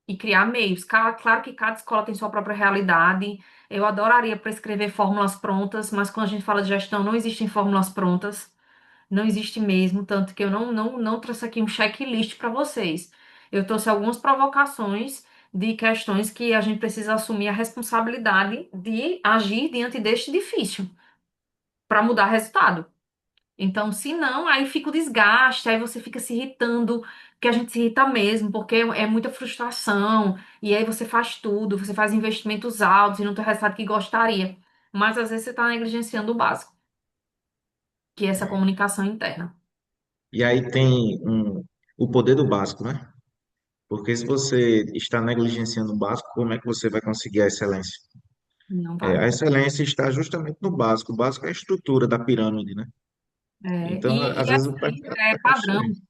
e criar meios. Claro que cada escola tem sua própria realidade. Eu adoraria prescrever fórmulas prontas, mas quando a gente fala de gestão, não existem fórmulas prontas. Não existe mesmo, tanto que eu não trouxe aqui um checklist para vocês. Eu trouxe algumas provocações de questões que a gente precisa assumir a responsabilidade de agir diante deste difícil para mudar resultado. Então, se não, aí fica o desgaste, aí você fica se irritando, que a gente se irrita mesmo, porque é muita frustração, e aí você faz tudo, você faz investimentos altos e não tem o resultado que gostaria. Mas às vezes você está negligenciando o básico, que é essa comunicação interna. E aí tem o poder do básico, né? Porque se você está negligenciando o básico, como é que você vai conseguir a excelência? Não A vai. excelência está justamente no básico. O básico é a estrutura da pirâmide, né? É, Então, e às vezes o pé é está padrão. construindo.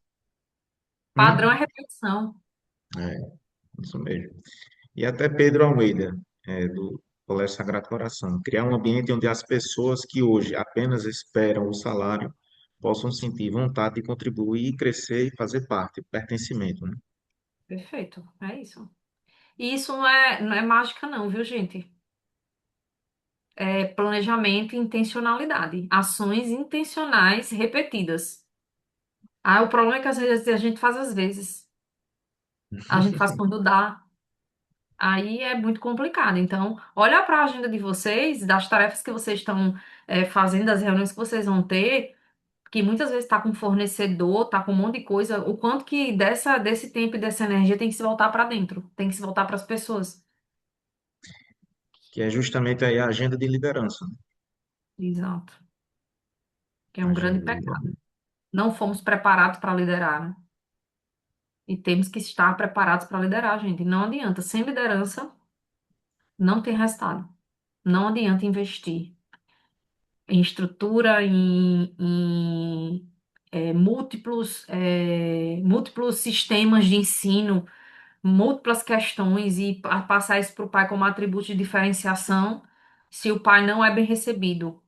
Padrão é Hum? repetição. É, isso mesmo. E até Pedro Almeida, do Colégio Sagrado Coração, criar um ambiente onde as pessoas que hoje apenas esperam o salário possam sentir vontade de contribuir, crescer e fazer parte, pertencimento, né? Perfeito. É isso. E isso não é mágica, não, viu, gente? É planejamento e intencionalidade. Ações intencionais repetidas. Ah, o problema é que às vezes a gente faz às vezes. A gente faz quando dá. Aí é muito complicado. Então, olha para a agenda de vocês, das tarefas que vocês estão fazendo, das reuniões que vocês vão ter. Que muitas vezes está com fornecedor, está com um monte de coisa, o quanto que desse tempo e dessa energia tem que se voltar para dentro, tem que se voltar para as pessoas. Que é justamente aí a agenda de liderança, né? Exato. Que é A um agenda grande de pecado. liderança. Não fomos preparados para liderar, né? E temos que estar preparados para liderar, gente. Não adianta. Sem liderança, não tem resultado. Não adianta investir em estrutura, em múltiplos sistemas de ensino, múltiplas questões e passar isso para o pai como atributo de diferenciação, se o pai não é bem recebido,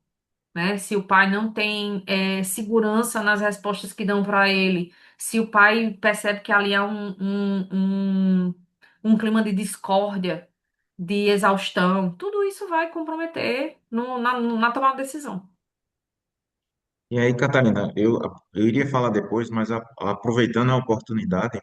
né? Se o pai não tem segurança nas respostas que dão para ele, se o pai percebe que ali há um clima de discórdia, de exaustão, tudo isso vai comprometer na tomada de decisão. E aí, Catarina, eu iria falar depois, mas aproveitando a oportunidade,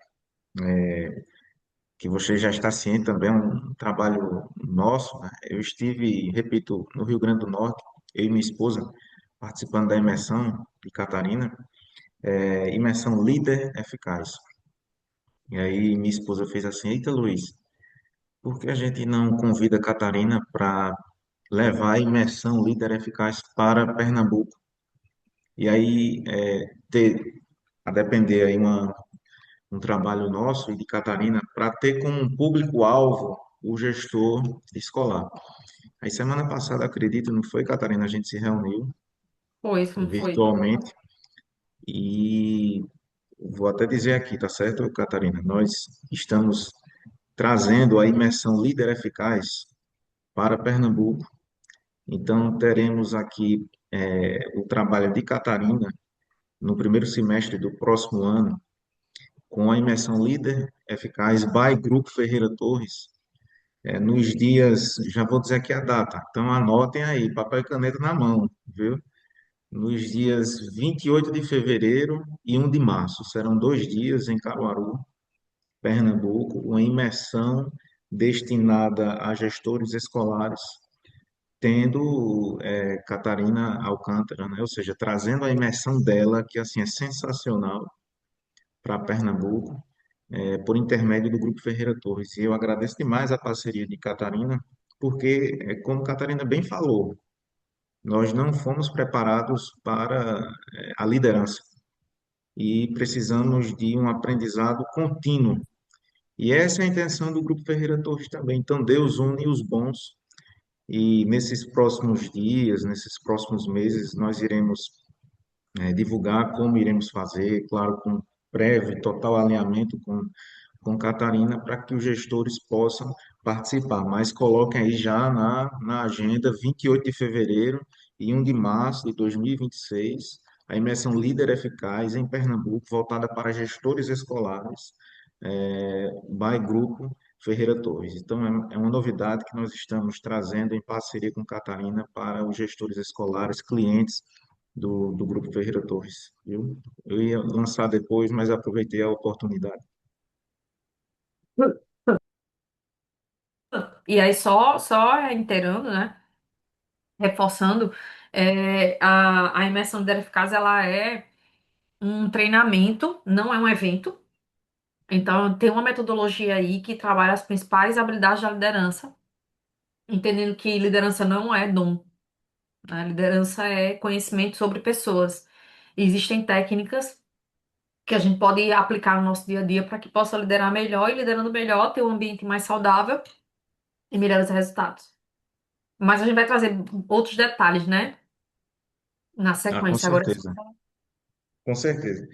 que você já está ciente também, é um trabalho nosso, né? Eu estive, repito, no Rio Grande do Norte, eu e minha esposa, participando da imersão de Catarina, imersão líder eficaz. E aí minha esposa fez assim, eita Luiz, por que a gente não convida a Catarina para levar a imersão líder eficaz para Pernambuco. E aí, a depender aí um trabalho nosso e de Catarina, para ter como público-alvo o gestor escolar. Aí, semana passada, acredito, não foi, Catarina? A gente se reuniu Pois, como foi? virtualmente e vou até dizer aqui, tá certo, Catarina? Nós estamos trazendo a imersão líder eficaz para Pernambuco. Então, teremos aqui o trabalho de Catarina no primeiro semestre do próximo ano, com a imersão líder eficaz by Grupo Ferreira Torres, nos dias, já vou dizer aqui a data, então anotem aí, papel e caneta na mão, viu? Nos dias 28 de fevereiro e 1 de março. Serão 2 dias em Caruaru, Pernambuco, uma imersão destinada a gestores escolares, tendo Catarina Alcântara, né? Ou seja, trazendo a imersão dela, que assim é sensacional para Pernambuco, por intermédio do Grupo Ferreira Torres. E eu agradeço demais a parceria de Catarina, porque, como Catarina bem falou, nós não fomos preparados para a liderança e precisamos de um aprendizado contínuo. E essa é a intenção do Grupo Ferreira Torres também. Então, Deus une os bons e nesses próximos dias, nesses próximos meses, nós iremos divulgar como iremos fazer, claro, com breve, total alinhamento com Catarina, para que os gestores possam participar. Mas coloquem aí já na agenda 28 de fevereiro e 1 de março de 2026, a imersão Líder Eficaz em Pernambuco, voltada para gestores escolares, by Grupo Ferreira Torres. Então, é uma novidade que nós estamos trazendo em parceria com Catarina para os gestores escolares, clientes do Grupo Ferreira Torres, viu? Eu ia lançar depois, mas aproveitei a oportunidade. E aí, só inteirando, né? Reforçando, a imersão líder eficaz, ela é um treinamento, não é um evento. Então, tem uma metodologia aí que trabalha as principais habilidades da liderança, entendendo que liderança não é dom, né? Liderança é conhecimento sobre pessoas. E existem técnicas que a gente pode aplicar no nosso dia a dia para que possa liderar melhor e, liderando melhor, ter um ambiente mais saudável e melhores resultados. Mas a gente vai trazer outros detalhes, né? Na Ah, com sequência. Agora, certeza, com certeza.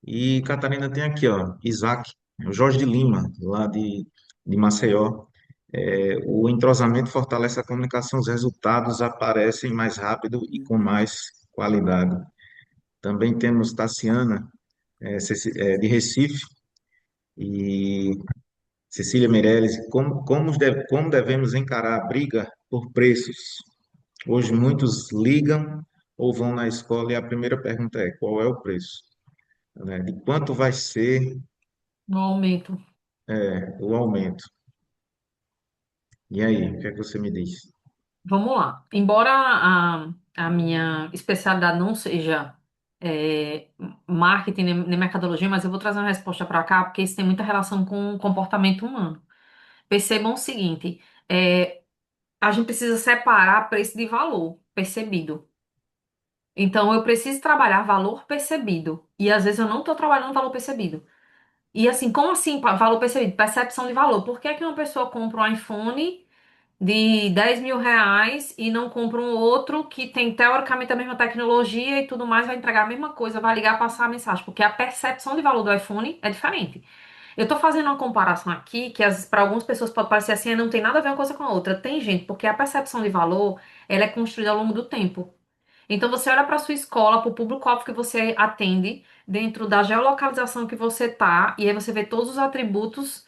E Catarina tem aqui, ó, Isaac, o Jorge de Lima, lá de Maceió. O entrosamento fortalece a comunicação, os resultados aparecem mais rápido e com mais qualidade. Também temos Tassiana, de Recife, e Cecília Meirelles, como devemos encarar a briga por preços? Hoje muitos ligam ou vão na escola e a primeira pergunta é: qual é o preço? Né? De quanto vai ser no aumento. o aumento? E aí, o que é que você me diz? Vamos lá. Embora a minha especialidade não seja é, marketing nem mercadologia, mas eu vou trazer uma resposta para cá, porque isso tem muita relação com o comportamento humano. Percebam o seguinte: a gente precisa separar preço de valor percebido. Então, eu preciso trabalhar valor percebido. E às vezes eu não estou trabalhando valor percebido. E assim, como assim valor percebido? Percepção de valor. Por que é que uma pessoa compra um iPhone de R$ 10.000 e não compra um outro que tem teoricamente a mesma tecnologia e tudo mais, vai entregar a mesma coisa, vai ligar, passar a mensagem? Porque a percepção de valor do iPhone é diferente. Eu tô fazendo uma comparação aqui que para algumas pessoas pode parecer assim, não tem nada a ver uma coisa com a outra. Tem gente, porque a percepção de valor, ela é construída ao longo do tempo. Então você olha para sua escola, para o público-alvo que você atende, dentro da geolocalização que você tá, e aí você vê todos os atributos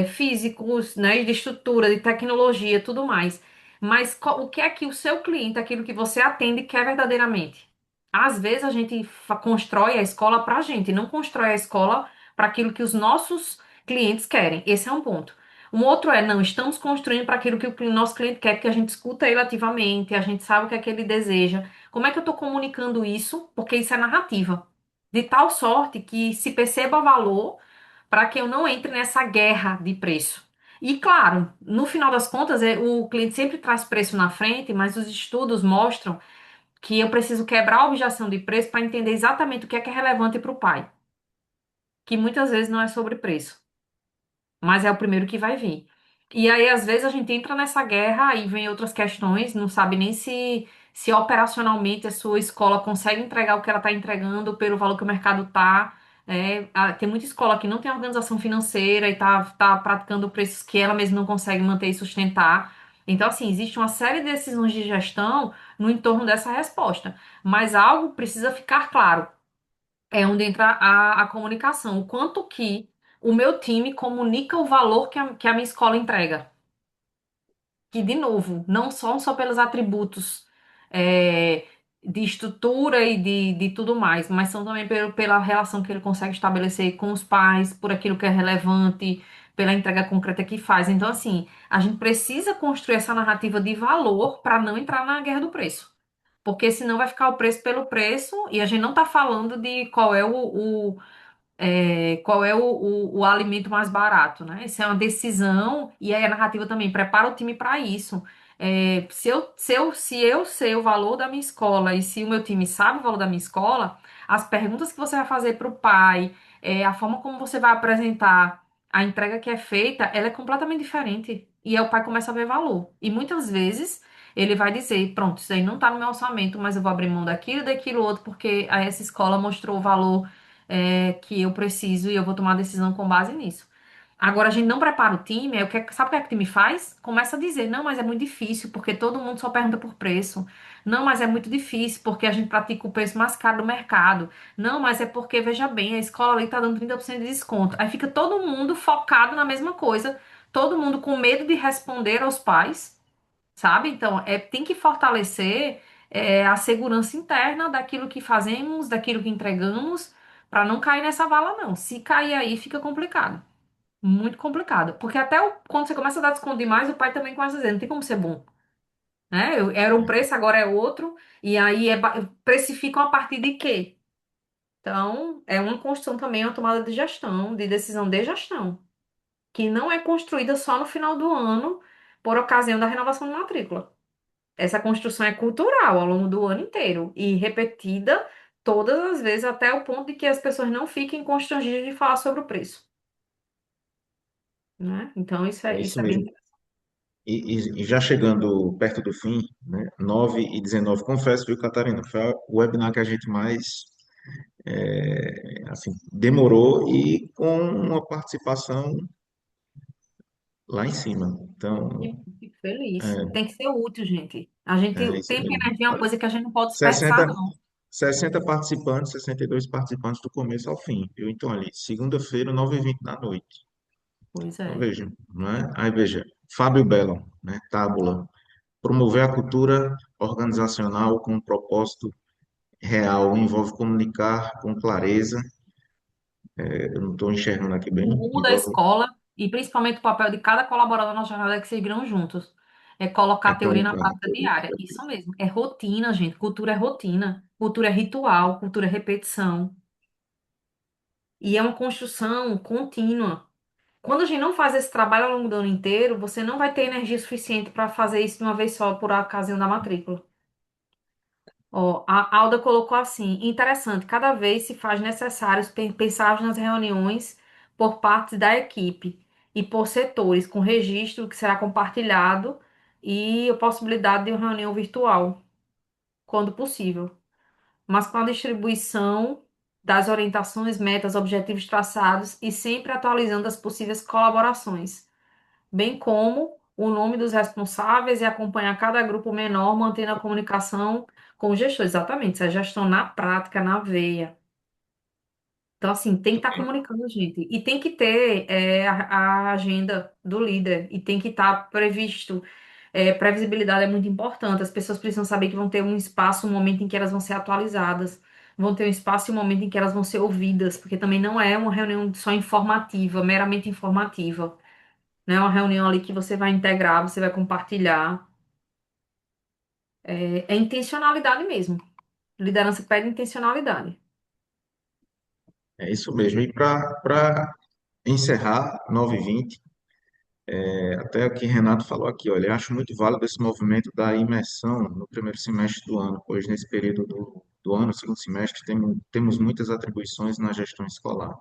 físicos, né, de estrutura, de tecnologia, tudo mais. Mas o que é que o seu cliente, aquilo que você atende, quer verdadeiramente? Às vezes a gente constrói a escola para a gente, não constrói a escola para aquilo que os nossos clientes querem. Esse é um ponto. Um outro é, não, estamos construindo para aquilo que o nosso cliente quer, porque a gente escuta ele ativamente, a gente sabe o que é que ele deseja. Como é que eu estou comunicando isso? Porque isso é narrativa. De tal sorte que se perceba valor para que eu não entre nessa guerra de preço. E claro, no final das contas, o cliente sempre traz preço na frente, mas os estudos mostram que eu preciso quebrar a objeção de preço para entender exatamente o que é relevante para o pai, que muitas vezes não é sobre preço, mas é o primeiro que vai vir. E aí, às vezes, a gente entra nessa guerra e vem outras questões, não sabe nem se operacionalmente a sua escola consegue entregar o que ela está entregando pelo valor que o mercado está. Tem muita escola que não tem organização financeira e tá praticando preços que ela mesma não consegue manter e sustentar. Então, assim, existe uma série de decisões de gestão no entorno dessa resposta. Mas algo precisa ficar claro. É onde entra a comunicação. O quanto que o meu time comunica o valor que a minha escola entrega. Que, de novo, não só pelos atributos é, de estrutura e de tudo mais, mas são também pela relação que ele consegue estabelecer com os pais, por aquilo que é relevante, pela entrega concreta que faz. Então, assim, a gente precisa construir essa narrativa de valor para não entrar na guerra do preço. Porque senão vai ficar o preço pelo preço e a gente não está falando de qual é o alimento mais barato, né? Isso é uma decisão, e aí a narrativa também prepara o time para isso. Se eu sei o valor da minha escola e se o meu time sabe o valor da minha escola, as perguntas que você vai fazer para o pai, a forma como você vai apresentar a entrega que é feita, ela é completamente diferente. E aí o pai começa a ver valor. E muitas vezes ele vai dizer, pronto, isso aí não está no meu orçamento, mas eu vou abrir mão daquilo, daquilo outro, porque essa escola mostrou o valor que eu preciso e eu vou tomar a decisão com base nisso. Agora, a gente não prepara o time, sabe o que é que o time faz? Começa a dizer, não, mas é muito difícil, porque todo mundo só pergunta por preço. Não, mas é muito difícil, porque a gente pratica o preço mais caro do mercado. Não, mas é porque, veja bem, a escola ali tá dando 30% de desconto. Aí fica todo mundo focado na mesma coisa, todo mundo com medo de responder aos pais, sabe? Então, tem que fortalecer a segurança interna daquilo que fazemos, daquilo que entregamos, para não cair nessa vala, não. Se cair aí, fica complicado. Muito complicado. Porque até quando você começa a dar desconto demais, o pai também começa a dizer, não tem como ser bom. Né? Era um preço, agora é outro. E aí precificam a partir de quê? Então, é uma construção também, uma tomada de gestão, de decisão de gestão, que não é construída só no final do ano, por ocasião da renovação de matrícula. Essa construção é cultural ao longo do ano inteiro e repetida todas as vezes até o ponto de que as pessoas não fiquem constrangidas de falar sobre o preço, né? Então isso É é, isso isso é bem mesmo. E já chegando perto do fim, né, 9 e 19, confesso, viu, Catarina, foi o webinar que a gente mais assim, demorou e com uma participação lá em cima. Então, fico feliz. é, Tem que ser útil, gente. A gente, é o isso tempo e mesmo. energia é uma Olha, coisa que a gente não pode desperdiçar, 60, não. 60 participantes, 62 participantes do começo ao fim, viu? Então, ali, segunda-feira, 9h20 da noite. Pois Então, é. veja, não é? Aí, veja, Fábio Belo, né? Tábula. Promover a cultura organizacional com um propósito real, envolve comunicar com clareza. Eu não estou enxergando aqui O bem, rumo da envolve escola e principalmente o papel de cada colaborador na jornada é que seguirão juntos. É colocar a teoria na comunicar. prática diária. Isso mesmo. É rotina, gente. Cultura é rotina. Cultura é ritual. Cultura é repetição. E é uma construção contínua. Quando a gente não faz esse trabalho ao longo do ano inteiro, você não vai ter energia suficiente para fazer isso de uma vez só por ocasião da matrícula. Ó, a Alda colocou assim: interessante, cada vez se faz necessário pensar nas reuniões por parte da equipe e por setores, com registro que será compartilhado e a possibilidade de uma reunião virtual, quando possível, mas com a distribuição das orientações, metas, objetivos traçados e sempre atualizando as possíveis colaborações, bem como o nome dos responsáveis e acompanhar cada grupo menor, mantendo a comunicação com o gestor. Exatamente, isso é gestão na prática, na veia. Então, assim, tem que estar comunicando, gente. E tem que ter a agenda do líder. E tem que estar previsto. Previsibilidade é muito importante. As pessoas precisam saber que vão ter um espaço, um momento em que elas vão ser atualizadas. Vão ter um espaço e um momento em que elas vão ser ouvidas. Porque também não é uma reunião só informativa, meramente informativa. Não é uma reunião ali que você vai integrar, você vai compartilhar. É intencionalidade mesmo. Liderança pede intencionalidade. É isso mesmo. E para encerrar, 9h20, Até aqui Renato falou aqui, olha, eu acho muito válido esse movimento da imersão no primeiro semestre do ano, pois nesse período do ano, segundo semestre, temos muitas atribuições na gestão escolar.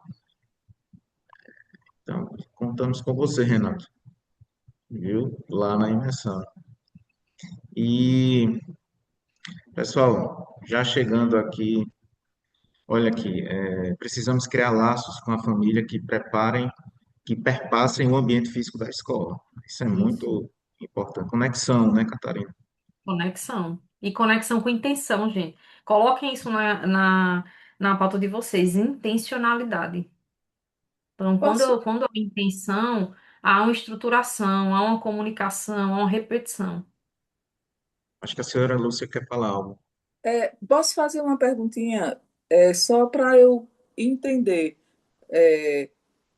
Então, contamos com você, Renato, viu? Lá na imersão. E, pessoal, já chegando aqui, olha aqui, precisamos criar laços com a família que perpassem o ambiente físico da escola. Isso é Isso, muito importante. Conexão, né, Catarina? conexão. E conexão com intenção, gente. Coloquem isso na pauta de vocês, intencionalidade. Então, Posso, quando há intenção, há uma estruturação, há uma comunicação, há uma repetição. Acho que a senhora Lúcia quer falar algo. posso fazer uma perguntinha, só para eu entender? É,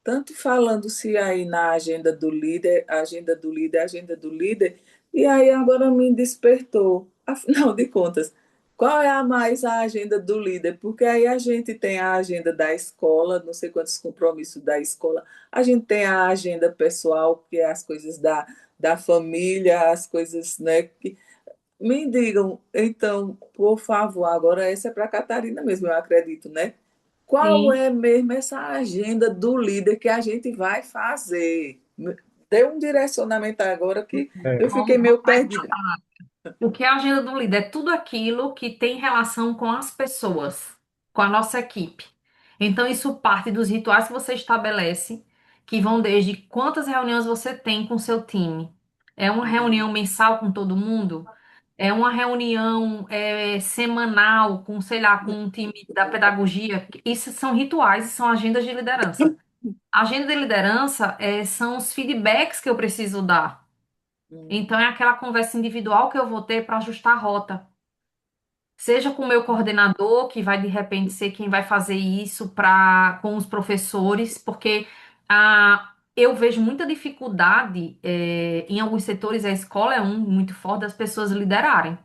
tanto falando-se aí na agenda do líder, agenda do líder, agenda do líder, e aí agora me despertou. Afinal de contas, qual é a agenda do líder? Porque aí a gente tem a agenda da escola, não sei quantos compromissos da escola, a gente tem a agenda pessoal, que é as coisas da família, as coisas, né? Me digam, então, por favor, agora essa é para a Catarina mesmo, eu acredito, né? Qual Sim. é mesmo essa agenda do líder que a gente vai fazer? Dê um direcionamento agora que É, eu fiquei Vamos meio lá. perdida. O que é a agenda do líder? É tudo aquilo que tem relação com as pessoas, com a nossa equipe. Então, isso parte dos rituais que você estabelece, que vão desde quantas reuniões você tem com o seu time. É uma Uhum, reunião mensal com todo mundo? É uma reunião semanal com, sei lá, com um time da pedagogia? Isso são rituais e são agendas de liderança. A agenda de liderança são os feedbacks que eu preciso dar. uhum, Então, é aquela conversa individual que eu vou ter para ajustar a rota. Seja com o meu coordenador, que vai de repente ser quem vai fazer isso com os professores, porque eu vejo muita dificuldade, em alguns setores, a escola é um muito forte das pessoas liderarem.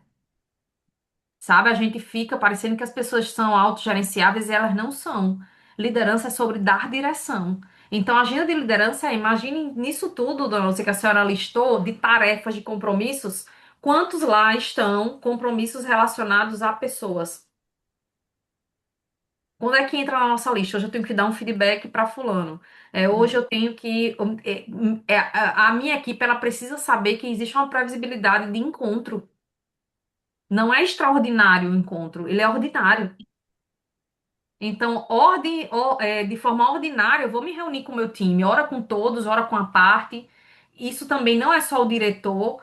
Sabe? A gente fica parecendo que as pessoas são autogerenciáveis e elas não são. Liderança é sobre dar direção. Então, a agenda de liderança, imagine nisso tudo, dona Lúcia, que a senhora listou, de tarefas, de compromissos, quantos lá estão compromissos relacionados a pessoas? Quando é que entra na nossa lista? Hoje eu tenho que dar um feedback para fulano. Hoje uhum, eu tenho que. A minha equipe ela precisa saber que existe uma previsibilidade de encontro. Não é extraordinário o encontro, ele é ordinário. Então, de forma ordinária, eu vou me reunir com o meu time, ora com todos, ora com a parte. Isso também não é só o diretor.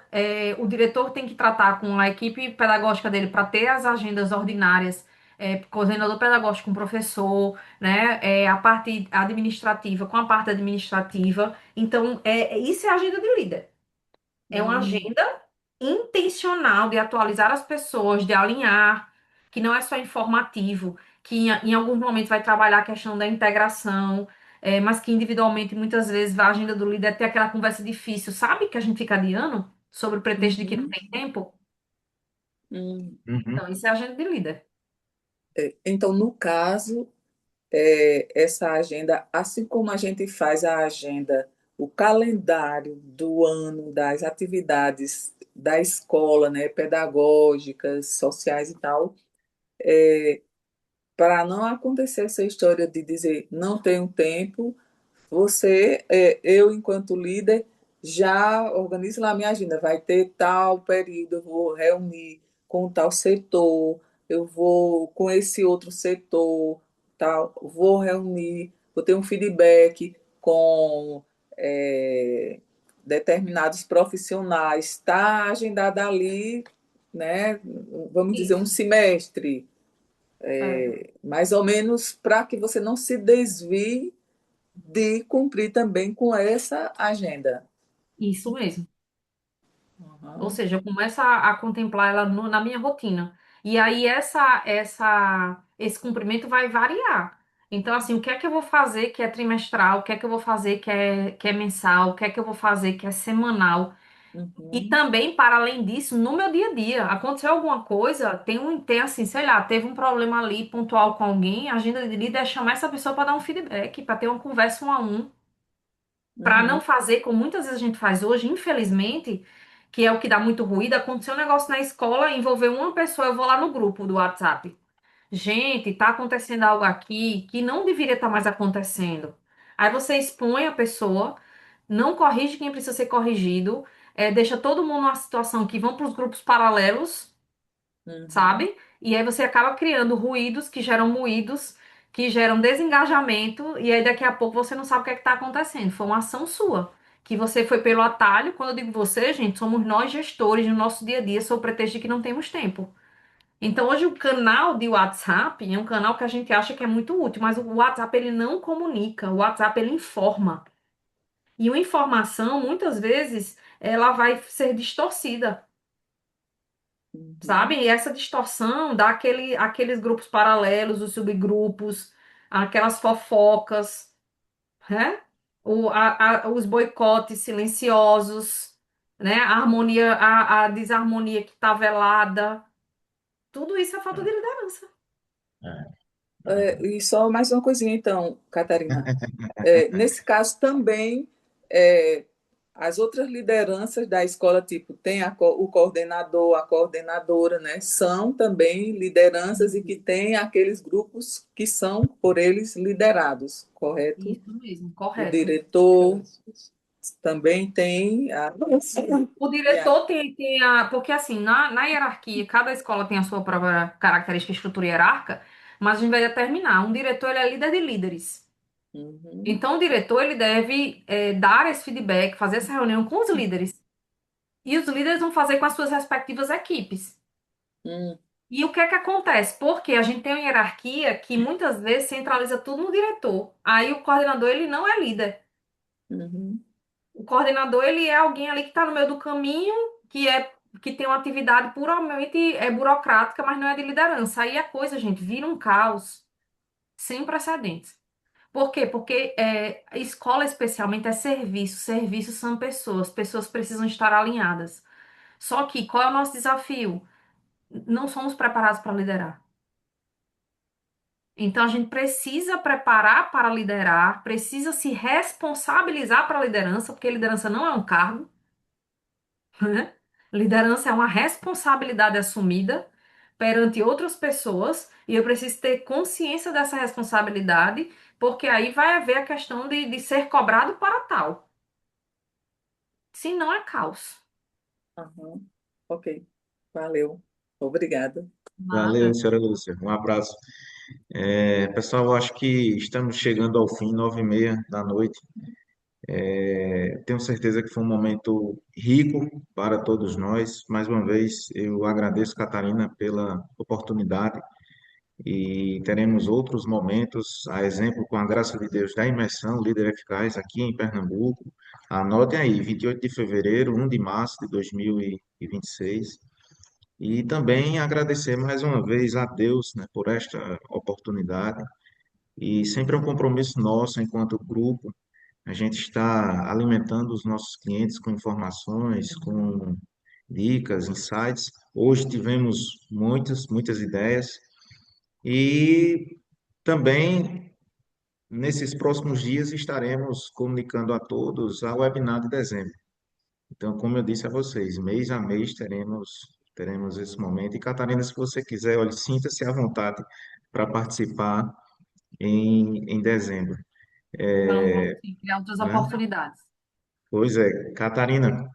O diretor tem que tratar com a equipe pedagógica dele para ter as agendas ordinárias, coordenador pedagógico com o professor, né? A parte administrativa com a parte administrativa. Então, isso é a agenda de líder. É uma uhum, agenda intencional de atualizar as pessoas, de alinhar, que não é só informativo, que em alguns momentos vai trabalhar a questão da integração, mas que individualmente muitas vezes a agenda do líder é ter aquela conversa difícil, sabe? Que a gente fica adiando sobre o pretexto de que não uhum, tem tempo. uhum. Uhum, Então, isso é a agenda de líder. Então, no caso, essa agenda, assim como a gente faz a agenda, o calendário do ano, das atividades da escola, né, pedagógicas, sociais e tal, para não acontecer essa história de dizer não tenho tempo, eu enquanto líder, já organizo lá a minha agenda. Vai ter tal período, eu vou reunir com tal setor, eu vou com esse outro setor, tal, vou reunir, vou ter um feedback com é, determinados profissionais. Está agendada ali, né? Vamos dizer, um Isso. semestre É, mais ou menos para que você não se desvie de cumprir também com essa agenda. isso mesmo. Ou Uhum, seja, eu começo a contemplar ela na minha rotina. E aí esse cumprimento vai variar. Então, assim, o que é que eu vou fazer que é trimestral, o que é que eu vou fazer que é mensal, o que é que eu vou fazer que é semanal. E uhum, também, para além disso, no meu dia a dia, aconteceu alguma coisa, tem assim, sei lá, teve um problema ali pontual com alguém, a agenda de líder é chamar essa pessoa para dar um feedback, para ter uma conversa um a um. Para não Uhum. fazer como muitas vezes a gente faz hoje, infelizmente, que é o que dá muito ruído, aconteceu um negócio na escola, envolveu uma pessoa, eu vou lá no grupo do WhatsApp. Gente, tá acontecendo algo aqui que não deveria estar mais acontecendo. Aí você expõe a pessoa, não corrige quem precisa ser corrigido, deixa todo mundo numa situação que vão para os grupos paralelos, Uhum. sabe? E aí você acaba criando ruídos que geram moídos, que geram desengajamento, e aí daqui a pouco você não sabe o que é que está acontecendo. Foi uma ação sua, que você foi pelo atalho. Quando eu digo você, gente, somos nós gestores no nosso dia a dia, sob o pretexto de que não temos tempo. Então, hoje o canal de WhatsApp é um canal que a gente acha que é muito útil, mas o WhatsApp ele não comunica, o WhatsApp ele informa. E uma informação, muitas vezes, ela vai ser distorcida, sabe? Uhum. E essa distorção dá aqueles grupos paralelos, os subgrupos, aquelas fofocas, né? Os boicotes silenciosos, né? A harmonia, a desarmonia que está velada. Tudo isso é falta de liderança. E só mais uma coisinha, então, Catarina. Nesse caso também, é, as outras lideranças da escola, tipo, tem o coordenador, a coordenadora, né? São também lideranças e que tem aqueles grupos que são por eles liderados, correto? Isso mesmo, O correto. diretor também tem a. O E a- diretor tem a. Porque, assim, na hierarquia, cada escola tem a sua própria característica e estrutura hierárquica, mas a gente vai determinar. Um diretor, ele é líder de líderes. Uhum, Então, o diretor, ele deve dar esse feedback, fazer essa reunião com os líderes. E os líderes vão fazer com as suas respectivas equipes. uhum, E o que é que acontece? Porque a gente tem uma hierarquia que muitas vezes centraliza tudo no diretor. Aí o coordenador, ele não é líder. uhum, O coordenador, ele é alguém ali que está no meio do caminho, que tem uma atividade puramente burocrática, mas não é de liderança. Aí a coisa, gente, vira um caos sem precedentes. Por quê? Porque a escola, especialmente, é serviço. Serviços são pessoas. Pessoas precisam estar alinhadas. Só que qual é o nosso desafio? Não somos preparados para liderar. Então, a gente precisa preparar para liderar, precisa se responsabilizar para a liderança, porque liderança não é um cargo. Né? Liderança é uma responsabilidade assumida perante outras pessoas e eu preciso ter consciência dessa responsabilidade, porque aí vai haver a questão de ser cobrado para tal. Se não, é caos. aham. Ok, valeu. Obrigada. Valeu, Nada. senhora Lúcia. Um abraço. Pessoal, eu acho que estamos chegando ao fim, 9h30 da noite. Tenho certeza que foi um momento rico para todos nós. Mais uma vez, eu agradeço, Catarina, pela oportunidade e teremos outros momentos, a exemplo, com a graça de Deus, da imersão Líder Eficaz aqui em Pernambuco. Anotem aí, 28 de fevereiro, 1 de março de 2026. E também agradecer mais uma vez a Deus, né, por esta oportunidade. E sempre é um compromisso nosso, enquanto grupo, a gente está alimentando os nossos clientes com informações, com dicas, insights. Hoje tivemos muitas ideias e também nesses próximos dias estaremos comunicando a todos a webinar de dezembro. Então, como eu disse a vocês, mês a mês teremos esse momento. E, Catarina, se você quiser, olhe, sinta-se à vontade para participar em dezembro. Vamos sim, criar outras Né? oportunidades. Pois é, Catarina,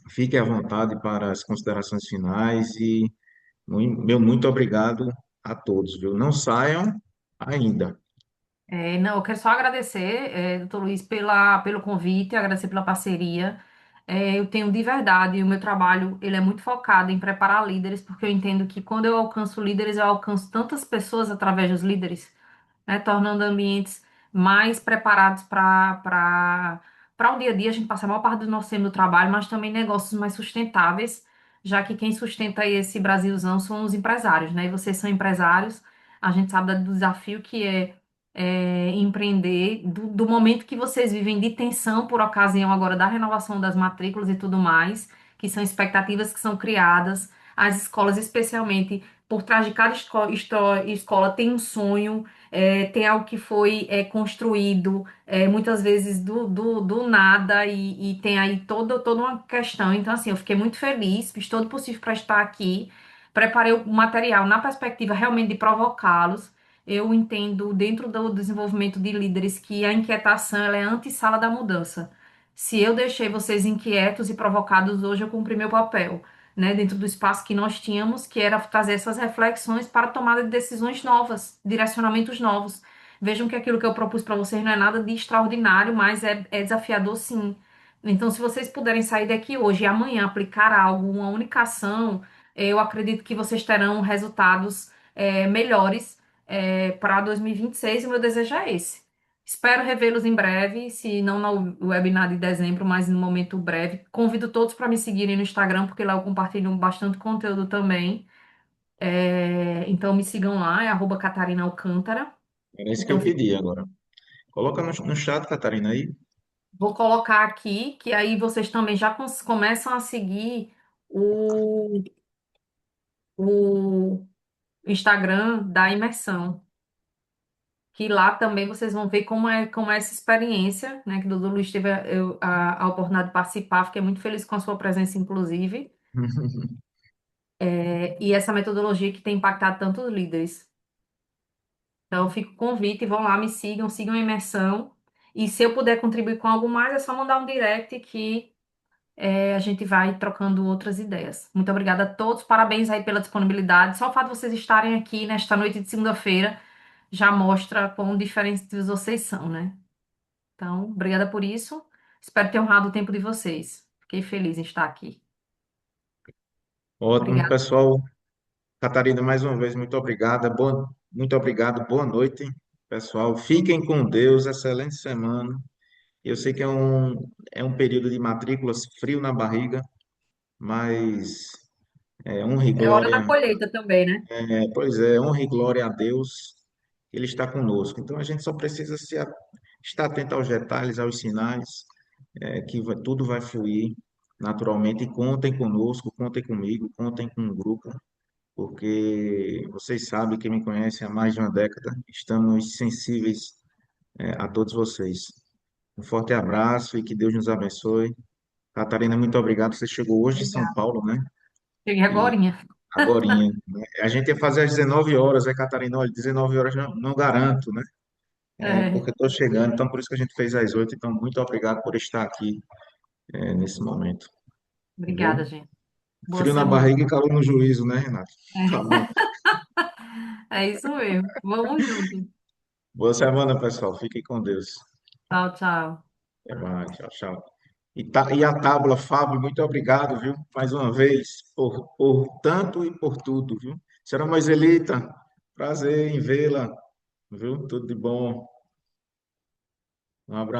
fique à vontade para as considerações finais e meu muito obrigado a todos, viu? Não saiam ainda. Não, eu quero só agradecer, doutor Luiz, pelo convite, agradecer pela parceria. Eu tenho de verdade, o meu trabalho, ele é muito focado em preparar líderes, porque eu entendo que quando eu alcanço líderes, eu alcanço tantas pessoas através dos líderes, né, tornando ambientes mais preparados para o dia a dia. A gente passa a maior parte do nosso tempo no trabalho, mas também negócios mais sustentáveis, já que quem sustenta esse Brasilzão são os empresários, né? E vocês são empresários, a gente sabe do desafio que empreender, do momento que vocês vivem de tensão por ocasião agora da renovação das matrículas e tudo mais, que são expectativas que são criadas, as escolas especialmente por trás de cada escola tem um sonho, tem algo que foi construído, muitas vezes do nada, e tem aí toda uma questão. Então, assim, eu fiquei muito feliz, fiz todo o possível para estar aqui, preparei o material na perspectiva realmente de provocá-los. Eu entendo, dentro do desenvolvimento de líderes, que a inquietação ela é a antessala da mudança. Se eu deixei vocês inquietos e provocados hoje, eu cumpri meu papel, né, dentro do espaço que nós tínhamos, que era trazer essas reflexões para a tomada de decisões novas, direcionamentos novos. Vejam que aquilo que eu propus para vocês não é nada de extraordinário, mas é desafiador, sim. Então, se vocês puderem sair daqui hoje e amanhã aplicar algo, uma única ação, eu acredito que vocês terão resultados melhores para 2026, e o meu desejo é esse. Espero revê-los em breve, se não no webinar de dezembro, mas no momento breve. Convido todos para me seguirem no Instagram, porque lá eu compartilho bastante conteúdo também. Então me sigam lá, é @Catarina Alcântara. Era isso que Então eu pedi agora. Coloca no chat, Catarina, aí. vou colocar aqui, que aí vocês também já começam a seguir o, o Instagram da imersão. Que lá também vocês vão ver como é essa experiência, né? Que o Dudu Luiz teve a oportunidade de participar. Fiquei muito feliz com a sua presença, inclusive. E essa metodologia que tem impactado tantos líderes. Então, fico com o convite, vão lá, me sigam, sigam a imersão. E se eu puder contribuir com algo mais, é só mandar um direct que a gente vai trocando outras ideias. Muito obrigada a todos, parabéns aí pela disponibilidade. Só o fato de vocês estarem aqui nesta noite de segunda-feira já mostra quão diferentes vocês são, né? Então, obrigada por isso. Espero ter honrado o tempo de vocês. Fiquei feliz em estar aqui. Ótimo, Obrigada. pessoal. Catarina, mais uma vez, muito obrigada. Muito obrigado. Boa noite, pessoal. Fiquem com Deus. Excelente semana. Eu sei que é um período de matrículas frio na barriga, mas honra e É hora da glória. colheita também, né? Pois é, honra e glória a Deus. Ele está conosco. Então a gente só precisa estar atento aos detalhes, aos sinais, tudo vai fluir naturalmente. E contem conosco, contem comigo, contem com o grupo, porque vocês sabem, quem me conhece há mais de uma década, estamos sensíveis, a todos vocês. Um forte abraço e que Deus nos abençoe. Catarina, muito obrigado. Você chegou hoje em São Obrigada. Paulo, né? Cheguei E agorinha. agorinha, né? A gente ia fazer às 19 horas, Catarina? Olha, 19 horas não garanto, né? É, Porque estou chegando, então por isso que a gente fez às 8. Então, muito obrigado por estar aqui, nesse momento, obrigada, viu? gente. Boa Frio na semana. barriga e calor no juízo, né, Renato? Tá bom. É isso mesmo. Vamos juntos. Boa semana, pessoal. Fiquem com Deus. Tchau, tchau. Até mais. Tchau, tchau. E a tábua, Fábio, muito obrigado, viu? Mais uma vez, por tanto e por tudo, viu? Senhora Moiselita, prazer em vê-la, viu? Tudo de bom. Um abraço.